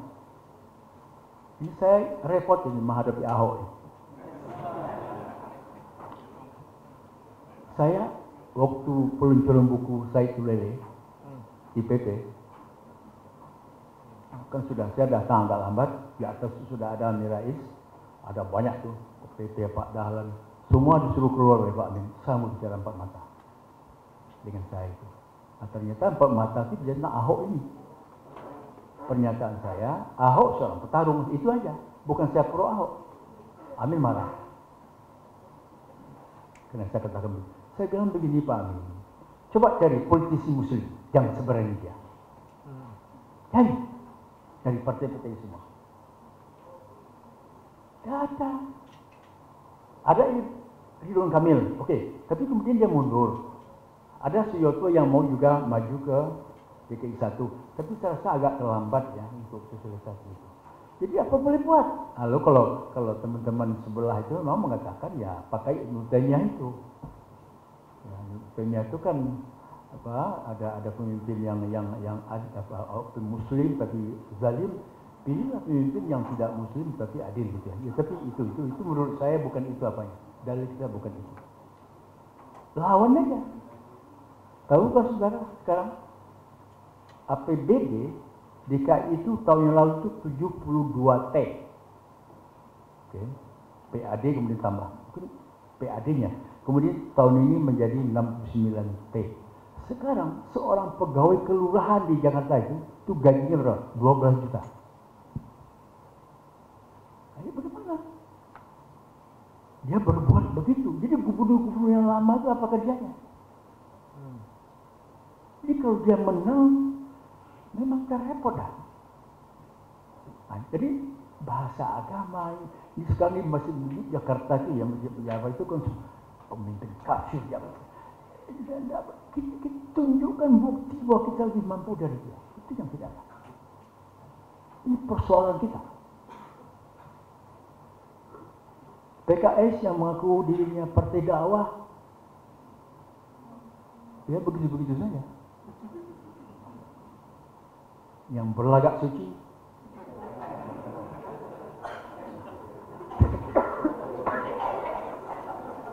Ini saya repot ini menghadapi Ahok ini. Saya waktu peluncuran buku Said Tulele di PP, kan saya datang agak lambat, di atas sudah ada Amir Rais, ada banyak tuh, PP Pak Dahlan, semua disuruh keluar oleh Pak Amin, saya mau bicara 4 mata dengan saya itu. Nah, ternyata 4 mata itu jadi Ahok ini. Pernyataan saya, Ahok seorang petarung, itu aja, bukan saya pro Ahok. Amin marah. Karena saya katakan begini, saya bilang begini Pak Amin, coba cari politisi muslim yang sebenarnya dia. Cari. Dari partai-partai semua. Ada Ridwan Kamil, oke. Tapi kemudian dia mundur. Ada Suyoto yang mau juga maju ke DKI 1. Tapi saya rasa agak terlambat ya untuk sosialisasi itu. Jadi apa boleh buat? Lalu kalau teman-teman sebelah itu memang mengatakan ya pakai Ibnu Taimiyah itu. Ya, Ibnu Taimiyah itu kan ada pemimpin yang muslim tapi zalim, pilihlah pemimpin yang tidak muslim tapi adil gitu ya. Ya tapi itu menurut saya bukan itu apanya. Dalil kita bukan itu. Lawan aja. Tahukah saudara sekarang APBD DKI itu tahun yang lalu itu 72 T. Oke. PAD kemudian tambah. PAD-nya. Kemudian tahun ini menjadi 69 T. Sekarang seorang pegawai kelurahan di Jakarta itu gajinya berapa? 12 juta. Ini bagaimana? Dia berbuat begitu. Jadi gubernur-gubernur yang lama itu apa kerjanya? Jadi kalau dia menang, memang terrepot dah. Nah, jadi bahasa agama ini sekarang ini masih di Jakarta itu yang menjadi itu kan pemimpin kafir yang kita tunjukkan bukti bahwa kita lebih mampu dari dia. Itu yang tidak ada. Ini persoalan kita. PKS yang mengaku dirinya partai dakwah Ya begitu-begitu saja. Yang berlagak suci,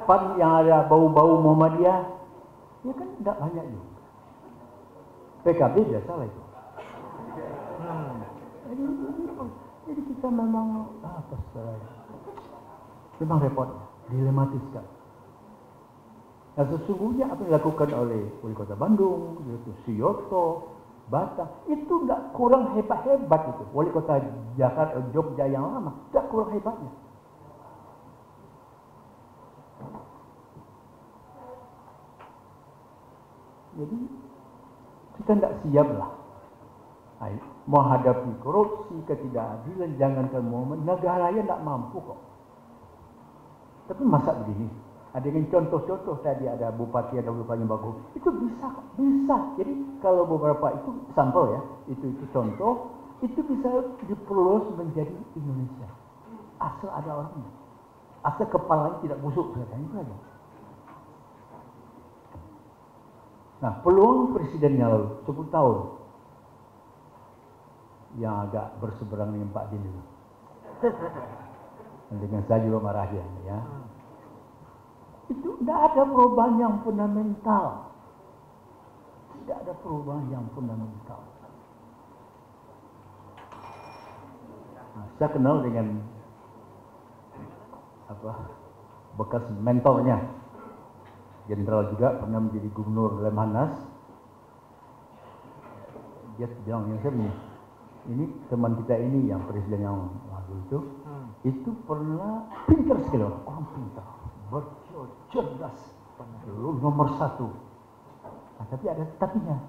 PAN yang ada bau-bau Muhammadiyah, ya kan tidak banyak juga. PKB biasa lah itu. Jadi kita memang apa sebenarnya? Memang repot, dilematis kan. Nah sesungguhnya apa yang dilakukan oleh Wali Kota Bandung, yaitu Suyoto, Batam, itu nggak kurang hebat-hebat itu. Wali Kota Jakarta, Jogja yang lama, nggak kurang hebatnya. Jadi kita tidak siap lah. Menghadapi korupsi, ketidakadilan, jangankan Muhammad, negara yang tidak mampu kok. Tapi masa begini, ada yang contoh-contoh tadi ada bupati, ada bupati yang bagus, itu bisa kok, bisa. Jadi kalau beberapa itu sampel ya, itu contoh, itu bisa diperluas menjadi Indonesia. Asal ada orangnya, asal kepalanya tidak busuk, katanya itu aja. Nah, peluang presidennya lalu 10 tahun yang agak berseberangan dengan Pak Din itu. Dengan saya juga marah dia, ya. Itu tidak ada perubahan yang fundamental. Tidak ada perubahan yang fundamental. Nah, saya kenal dengan bekas mentornya, jenderal juga, pernah menjadi gubernur Lemhanas. Dia bilang yang saya ini teman kita ini yang presiden yang lalu itu pernah pintar sekali, orang pintar, cerdas, nomor 1. Nah, tapi ada tapinya.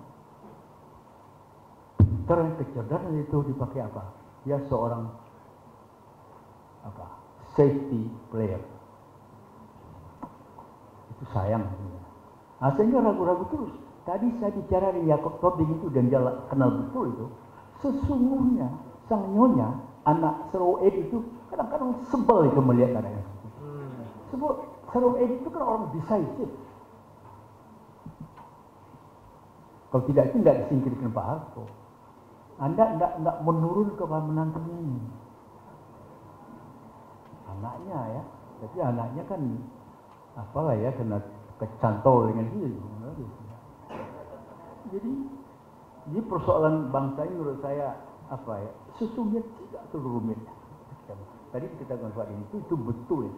Pintar dan kecerdasan itu dipakai apa? Dia seorang safety player. Itu sayang. Nah, sehingga ragu-ragu terus. Tadi saya bicara dengan Yakob Tobing itu dan dia kenal betul itu. Sesungguhnya sang nyonya, anak Seru Ed itu kadang-kadang sebel itu melihat adanya. Sebab Seru Ed itu kan orang decisive. Kalau tidak itu tidak disingkirkan Pak Harto. Anda tidak menurun ke menantunya ini. Anaknya ya, tapi anaknya kan apalah ya, kena kecantol dengan dia. Jadi persoalan bangsa ini menurut saya sesungguhnya tidak terlalu rumit. Tadi kita ngomongin itu betul.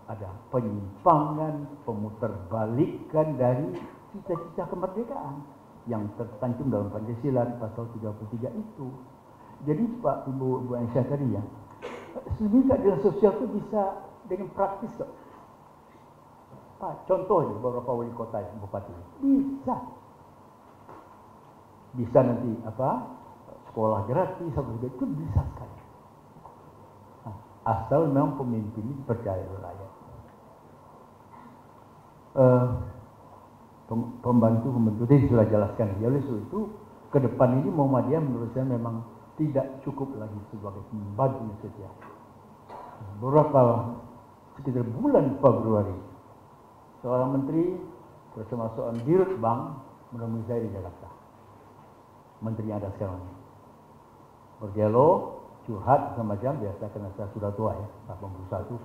Ada penyimpangan, pemuterbalikan dari cita-cita kemerdekaan yang tercantum dalam Pancasila pasal 33 itu. Jadi Pak Ibu Aisyah tadi ya, sebenarnya keadilan sosial itu bisa dengan praktis kok. Pak, contoh beberapa wali kota, bupati bisa nanti sekolah gratis itu bisa sekali. Nah, asal memang pemimpin ini percaya rakyat. Pembantu tadi sudah jelaskan. Oleh itu ke depan ini Muhammadiyah menurut saya memang tidak cukup lagi sebagai pembantu setia. Sekitar bulan Februari, seorang menteri bersama seorang dirut bank menemui saya di Jakarta. Menteri yang ada sekarang ini. Berdialog, curhat semacam biasa karena saya sudah tua ya, 81,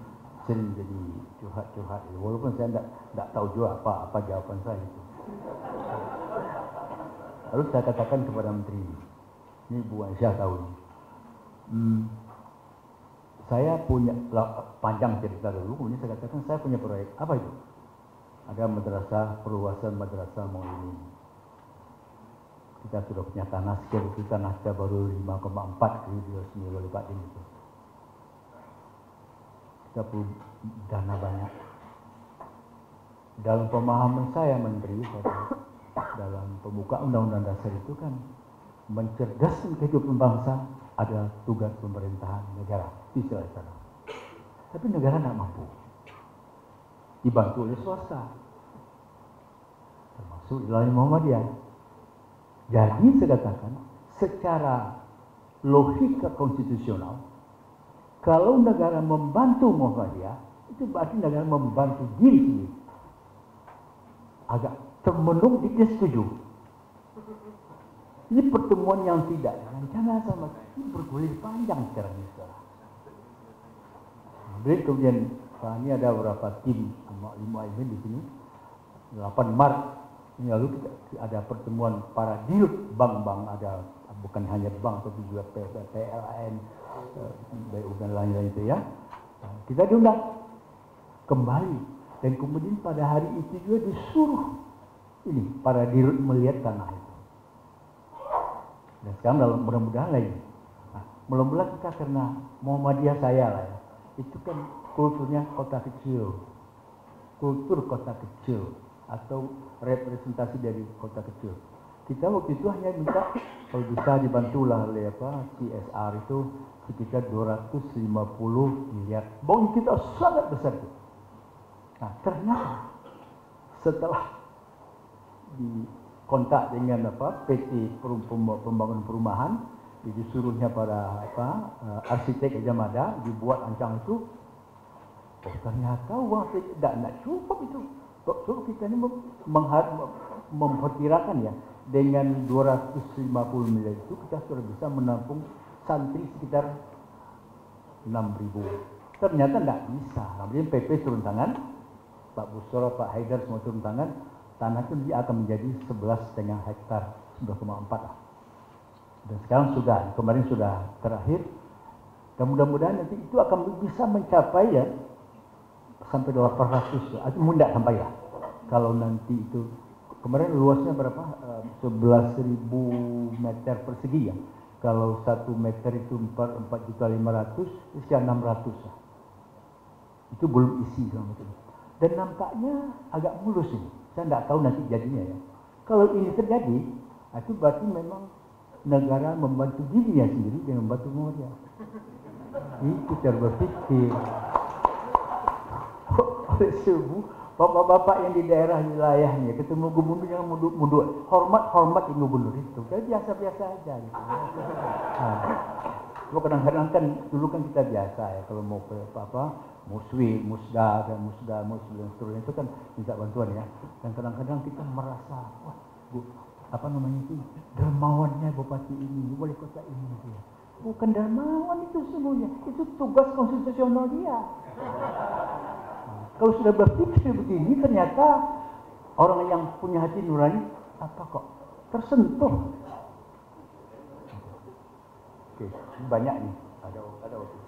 sering jadi curhat. Walaupun saya tidak tahu juga apa jawaban saya itu. Lalu saya katakan kepada menteri ini Bu Aisyah tahu ini. Saya punya panjang cerita dulu, kemudian saya katakan saya punya proyek apa itu? Ada madrasah, perluasan madrasah mau ini. Kita sudah punya tanah sekian, tanah kita baru 5,4 resmi oleh Pak Din itu. Kita perlu dana banyak. Dalam pemahaman saya menteri, dalam pembuka undang-undang dasar itu kan mencerdaskan kehidupan bangsa adalah tugas pemerintahan negara. Istilah sana. Tapi negara tidak mampu. Dibantu oleh swasta. Termasuk Ilahi Muhammadiyah. Jadi saya katakan secara logika konstitusional, kalau negara membantu Muhammadiyah, itu berarti negara membantu diri sendiri. Agak termenung dia setuju. Ini pertemuan yang tidak rencana sama ini bergulir panjang sekarang ini. Jadi kemudian ini ada beberapa tim ilmu di sini. 8 Maret ini lalu kita ada pertemuan para dirut bank-bank, ada bukan hanya bank tapi juga PLN, BU dan lain-lain itu ya. Kita diundang kembali dan kemudian pada hari itu juga disuruh ini para dirut melihat tanah itu. Dan sekarang dalam mudah-mudahan lagi. Nah, mula-mula kita karena Muhammadiyah saya lah ya, itu kan kulturnya kota kecil, kultur kota kecil atau representasi dari kota kecil. Kita waktu itu hanya minta kalau bisa dibantulah oleh CSR itu sekitar 250 miliar. Bang kita sangat besar itu. Nah ternyata setelah di kontak dengan PT Pembangunan Perumahan, disuruhnya pada arsitek Jamada dibuat ancang itu, ternyata uang tidak cukup itu. So kita ini memperkirakan ya dengan 250 miliar itu kita sudah bisa menampung santri sekitar 6.000. Ternyata tidak bisa. Kemudian PP turun tangan, Pak Busro, Pak Haidar semua turun tangan. Tanah itu dia akan menjadi 11,5 hektar, 11,4 lah. Dan sekarang sudah, kemarin sudah terakhir. Dan mudah-mudahan nanti itu akan bisa mencapai ya sampai 800, atau mudah sampai lah. Kalau nanti itu kemarin luasnya berapa? 11.000 meter persegi ya. Kalau 1 meter itu 4.500.000, sekitar 600 lah. Itu belum isi sama itu. Dan nampaknya agak mulus ini. Saya tidak tahu nanti jadinya ya. Kalau ini terjadi, itu berarti memang negara membantu dirinya sendiri dengan membantu Muhammadiyah. Itu cara berpikir. Oleh sebab bapak-bapak yang di daerah wilayahnya ketemu gubernur yang mundur, hormat yang gubernur itu. Kayak biasa-biasa aja gitu. Nah, kadang-kadang kan dulu kan kita biasa ya kalau mau ke musda dan seterusnya itu kan minta bantuan ya. Dan kadang-kadang kita merasa, wah, itu dermawannya bupati ini, wali kota ini gitu ya. Bukan dermawan itu semuanya, itu tugas konstitusional dia. Kalau sudah berpikir begini, ternyata orang yang punya hati nurani apa kok tersentuh. Oke, banyak nih, ada waktu.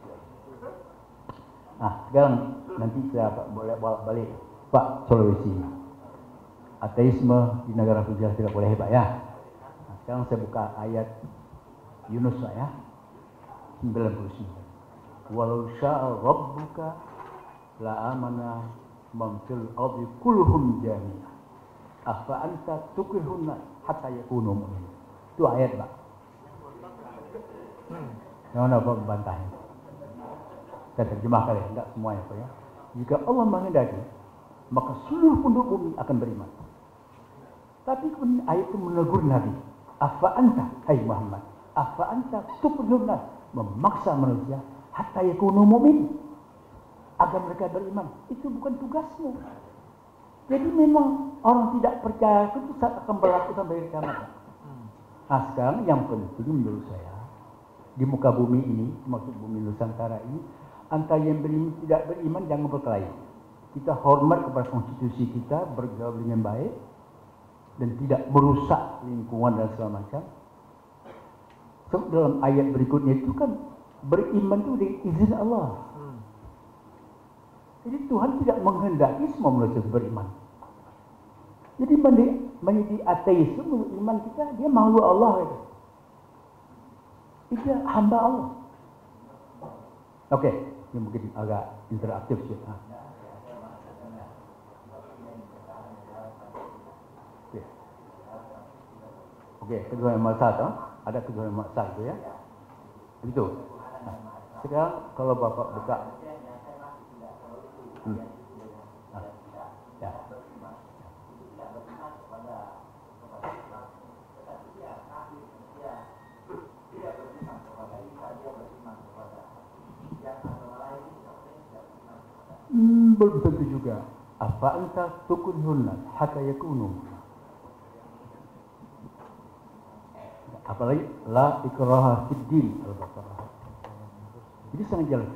Nah, sekarang nanti saya boleh balik Pak Sulawesi. Ateisme di negara Fujal tidak boleh hebat ya. Nah, sekarang saya buka ayat Yunus lah ya, 99. Walau sya'a rabbuka la amana man fil ardi kulluhum jami'a afa anta tukrihun hatta yakunu mu'minin. Itu ayat Pak. Jangan apa membantahnya. Saya terjemahkan ya, tidak semuanya Pak ya. Jika Allah menghendaki, maka seluruh penduduk bumi akan beriman. Tapi kemudian ayat itu menegur Nabi. Afa anta, hai Muhammad, afa anta tukrihun, memaksa manusia hatta yakunu mu'minin, agar mereka beriman. Itu bukan tugasmu. Jadi memang orang tidak percaya itu akan berlaku sampai kiamat. Nah sekarang yang penting menurut saya di muka bumi ini, maksud bumi Nusantara ini, antara yang beriman tidak beriman jangan berkelahi. Kita hormat kepada konstitusi kita, bergaul dengan baik dan tidak merusak lingkungan dan segala macam. So, dalam ayat berikutnya itu kan beriman itu dengan izin Allah. Jadi Tuhan tidak menghendaki semua manusia beriman. Jadi menjadi ateis itu iman kita, dia makhluk Allah itu. Dia hamba Allah. Oke, ini mungkin agak interaktif sih. Oke, kedua yang satu, ada kedua yang satu ya. Begitu. Nah, sekarang kalau Bapak buka ya. Belum tentu juga. Apa anta tukunhunna hatta yakunu. Apalagi la ikraha fid din Al-Baqarah. Jadi sangat jelas.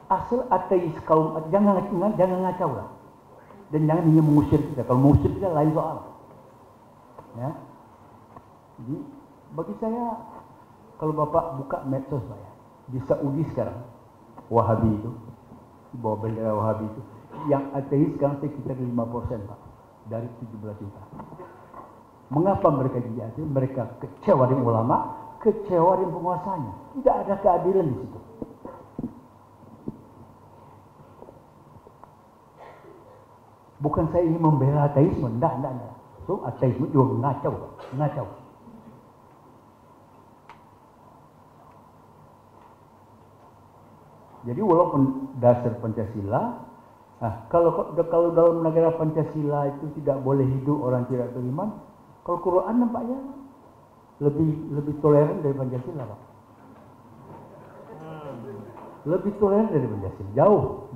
Asal ateis kaum jangan ngacau lah. Dan jangan hanya mengusir kita. Kalau mengusir kita lain soal. Ya. Jadi bagi saya kalau Bapak buka medsos Pak ya, di Saudi sekarang Wahabi itu, di bawah bendera Wahabi itu, yang ateis sekarang sekitar 5% Pak dari 17 juta. Mengapa mereka jadi ateis? Mereka kecewa dengan ulama, kecewa dengan penguasanya. Tidak ada keadilan di situ. Bukan saya ingin membela ateisme, enggak. So ateisme juga ngacau. Jadi walaupun dasar Pancasila, kalau dalam negara Pancasila itu tidak boleh hidup orang tidak beriman, kalau Quran nampaknya lebih toleran dari Pancasila, Pak. Lebih toleran dari Pancasila, jauh.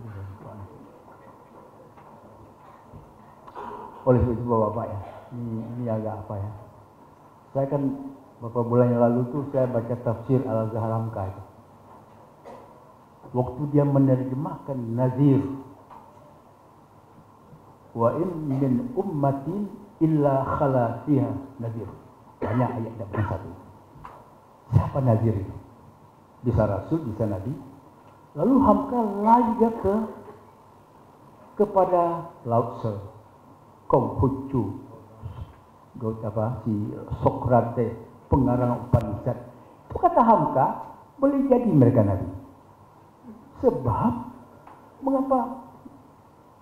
Oleh sebab itu Bapak ya, ini agak apa ya? Saya kan beberapa bulan yang lalu tuh saya baca tafsir Al-Azhar Hamka itu. Waktu dia menerjemahkan Nazir, wa in min ummatin illa khala fiha Nazir. Banyak ayat dalam satu. Siapa Nazir itu? Bisa Rasul, bisa Nabi. Lalu Hamka lari dia kepada Lao Tse, Konghucu, si Sokrates, pengarang Upanishad. Itu kata Hamka, boleh jadi mereka Nabi. Sebab mengapa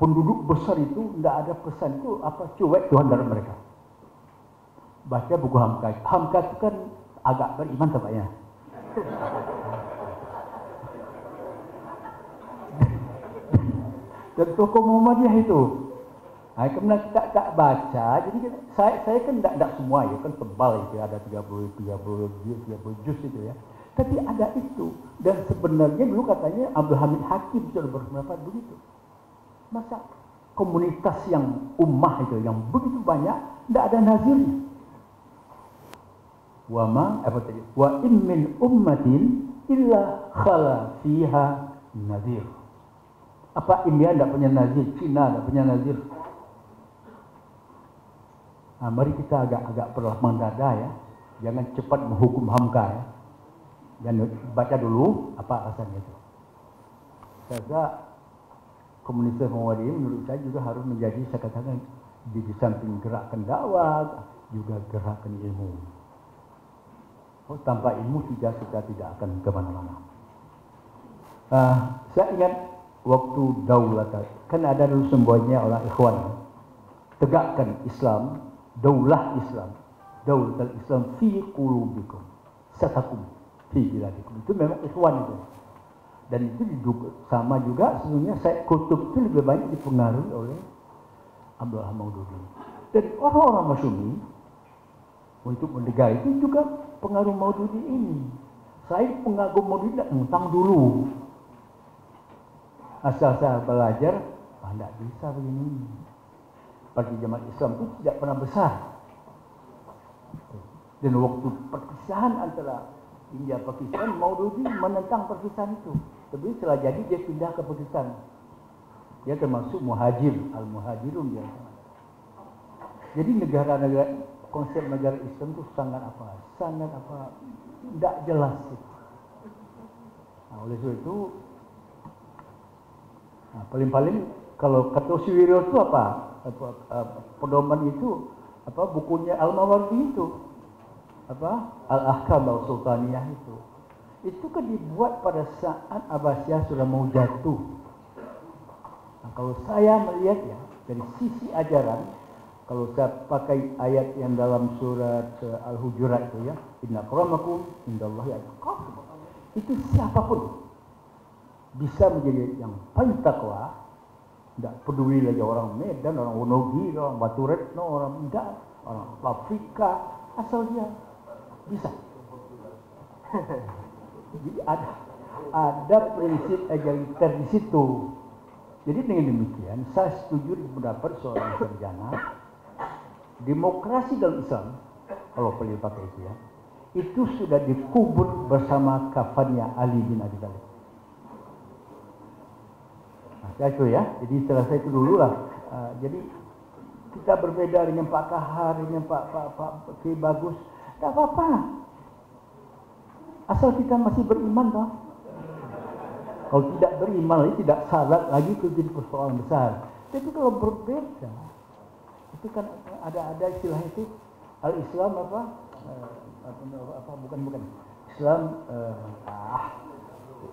penduduk besar itu tidak ada pesan itu cuek Tuhan dalam mereka. Baca buku Hamka. Hamka itu kan agak beriman tampaknya. Dan tokoh Muhammadiyah itu. Kemudian kita tak baca, jadi saya kan tidak semua ya, kan tebal itu ada 30 juz itu ya. Tapi ada itu, dan sebenarnya dulu katanya Abdul Hamid Hakim sudah berpendapat begitu. Masa komunitas yang ummah itu yang begitu banyak tidak ada nazirnya. Wa in min ummatin illa khala fiha nazir. Apa India tidak punya nazir, Cina tidak punya nazir. Mari kita agak perlahan dada ya, jangan cepat menghukum Hamka ya. Dan baca dulu apa alasannya itu. Saya komunitas Muhammadiyah menurut saya juga harus menjadi, saya katakan, di samping gerakan dakwah juga gerakan ilmu. Tanpa ilmu kita tidak akan kemana-mana. Saya ingat waktu daulat, kan ada dulu semboyannya orang Ikhwan, tegakkan Islam, daulah Islam fi qulubikum, satakum fi biladikum. Itu memang Ikhwan itu. Dan itu sama juga sebenarnya saya kutub itu lebih banyak dipengaruhi oleh Abdullah Maududi. Dan orang-orang Masyumi untuk mendegar itu juga pengaruh Maududi ini. Saya pengagum Maududi tidak ngutang dulu. Asal saya belajar, tidak bisa begini. Parti Jamaah Islam itu tidak pernah besar. Dan waktu perpisahan antara India Pakistan, Maududi menentang perpisahan itu. Tapi setelah jadi dia pindah ke Pakistan. Dia termasuk muhajir, al-muhajirun dia. Jadi negara-negara, konsep negara Islam itu sangat tidak jelas. Oleh sebab itu, paling-paling kalau kata Suwiro itu pedoman itu bukunya Al-Mawardi itu Al-Ahkam Al-Sultaniyah itu kan dibuat pada saat Abbasiyah sudah mau jatuh. Kalau saya melihat ya dari sisi ajaran, kalau saya pakai ayat yang dalam surat Al-Hujurat itu ya, inna akramakum indallahi atqakum, itu siapapun bisa menjadi yang paling takwa. Tidak peduli lagi orang Medan, orang Wonogiri, orang Batu Retno, orang Indah, orang Afrika, asal dia bisa. Jadi ada prinsip egaliter di situ. Jadi dengan demikian, saya setuju dengan pendapat seorang sarjana, demokrasi dalam Islam, kalau perlu pakai itu ya, itu sudah dikubur bersama kafannya Ali bin Abi Thalib. Nah, itu ya. Jadi setelah saya itu dulu lah. Jadi kita berbeda dengan Pak Kahar, dengan Pak Ki Bagus, tak apa-apa. Asal kita masih beriman toh. Kalau tidak beriman, tidak salat lagi itu jadi persoalan besar. Tapi kalau berbeda, itu kan ada istilah itu al-Islam bukan Islam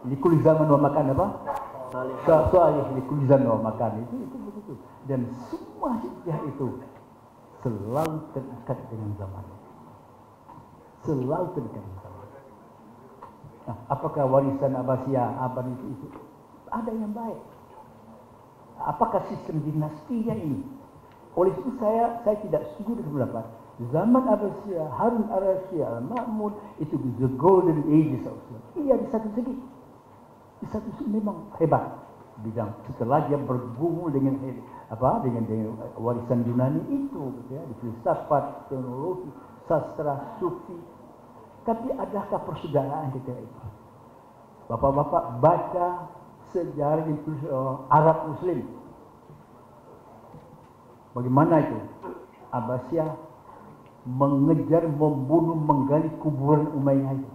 likul zaman wa makan apa? Soalnya likul zaman wa makan itu begitu. Dan semua hijrah itu selalu terikat dengan zaman. Selalu terikat dengan zaman. Nah, apakah warisan Abbasiyah abad itu ada yang baik? Apakah sistem dinastinya ini? Oleh itu saya tidak setuju dengan pendapat zaman Abbasiyah, Harun al-Rasyid, Al-Ma'mun itu the golden ages of Islam. Iya, di satu segi memang hebat bidang. Setelah dia bergumul dengan warisan Yunani itu, ya, di filsafat, teknologi, sastra, sufi. Tapi adakah persaudaraan kita itu? Bapak-bapak baca sejarah Arab Muslim. Bagaimana itu? Abbasiyah mengejar, membunuh, menggali kuburan Umayyah itu.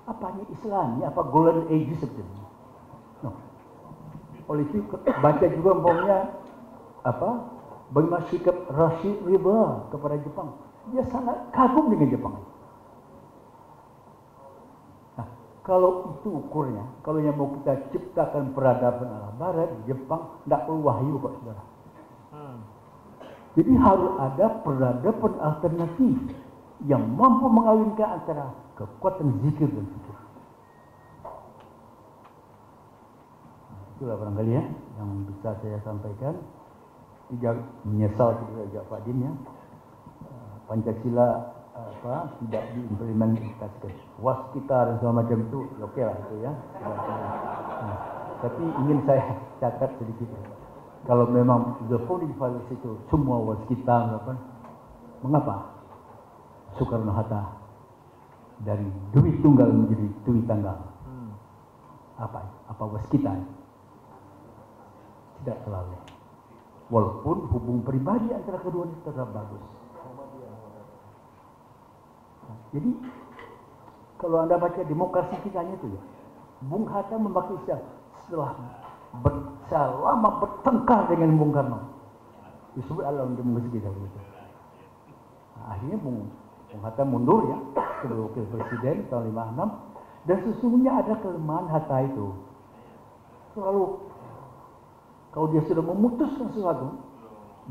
Apanya Islam? Apa Golden Age sebetulnya? No. Oleh itu baca juga umpamanya bagaimana sikap Rashid Ridha kepada Jepang. Dia sangat kagum dengan Jepang. Kalau itu ukurnya, kalau yang mau kita ciptakan peradaban ala barat, Jepang tidak perlu wahyu kok saudara. Jadi harus ada peradaban alternatif yang mampu mengawinkan antara kekuatan zikir dan fikir. Itulah barangkali ya yang bisa saya sampaikan. Tidak menyesal juga Pak Din ya. Pancasila tidak diimplementasikan, waskita dan segala macam itu oke lah itu ya. Tapi ingin saya catat sedikit, kalau memang the founding fathers itu semua waskita, mengapa Soekarno-Hatta dari Dwi Tunggal menjadi Dwi Tanggal? Apa waskita? Tidak selalu, walaupun hubung pribadi antara kedua itu tetap bagus. Jadi kalau Anda baca demokrasi kitanya itu ya, Bung Hatta memakai istilah setelah selama bertengkar dengan Bung Karno disebut Allah demokrasi kita begitu. Nah, akhirnya Bung Hatta mundur ya sebagai wakil presiden tahun 56, dan sesungguhnya ada kelemahan Hatta itu. Selalu kalau dia sudah memutuskan sesuatu,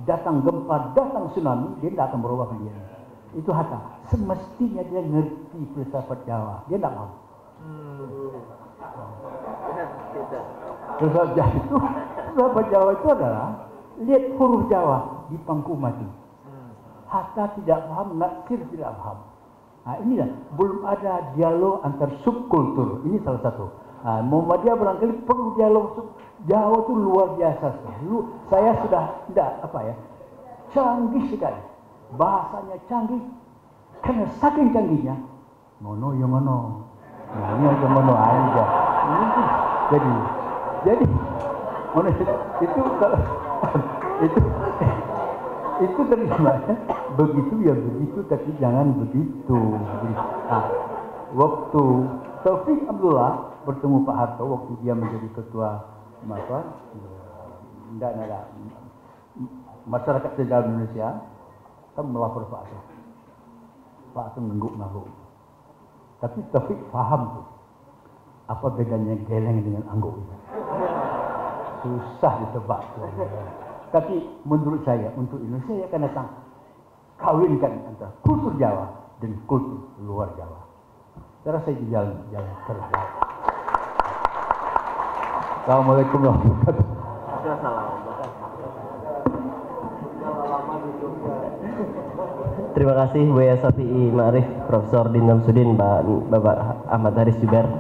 datang gempa, datang tsunami, dia tidak akan berubah pendiriannya. Itu Hatta. Semestinya dia ngerti filsafat Jawa. Dia tidak mau. Filsafat Jawa itu adalah lihat huruf Jawa di pangku mati. Hatta tidak paham, Natsir tidak paham. Nah, inilah belum ada dialog antar subkultur. Ini salah satu. Nah, Muhammadiyah barangkali perlu dialog. Jawa itu luar biasa. Saya sudah canggih sekali. Bahasanya canggih. Karena saking canggihnya, ngono yang ngono, aja. Jadi, mana itu kalau itu terimanya begitu ya begitu, tapi jangan begitu. Nah, waktu Taufik Abdullah bertemu Pak Harto waktu dia menjadi ketua masyarakat sejarah Indonesia, kan melapor Pak Harto. Pak itu ngangguk. Tapi Taufik paham tuh apa bedanya geleng dengan angguk itu. Susah ditebak. Tapi menurut saya untuk Indonesia akan datang kawinkan antara kultur Jawa dan kultur luar Jawa. Saya rasa itu jalan terbaik. Assalamualaikum warahmatullahi wabarakatuh. Terima kasih Buya Syafi'i Ma'arif, Profesor Din Samsudin, Bapak Ahmad Haris Jubair.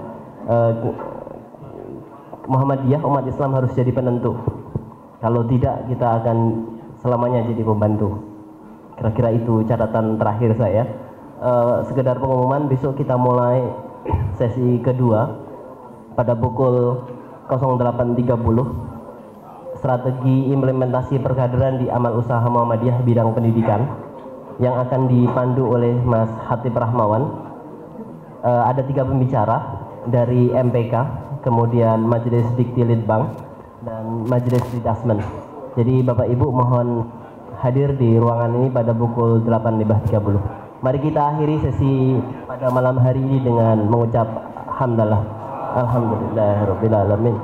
Muhammadiyah, umat Islam harus jadi penentu. Kalau tidak, kita akan selamanya jadi pembantu. Kira-kira itu catatan terakhir saya. sekedar pengumuman, besok kita mulai sesi kedua pada pukul 08.30, strategi implementasi perkaderan di amal usaha Muhammadiyah bidang pendidikan, yang akan dipandu oleh Mas Hatip Rahmawan. Ada 3 pembicara dari MPK, kemudian Majelis Dikti Litbang, dan Majelis Didasmen. Jadi Bapak Ibu mohon hadir di ruangan ini pada pukul 8.30. Mari kita akhiri sesi pada malam hari ini dengan mengucap hamdalah. Alhamdulillahirabbil alamin.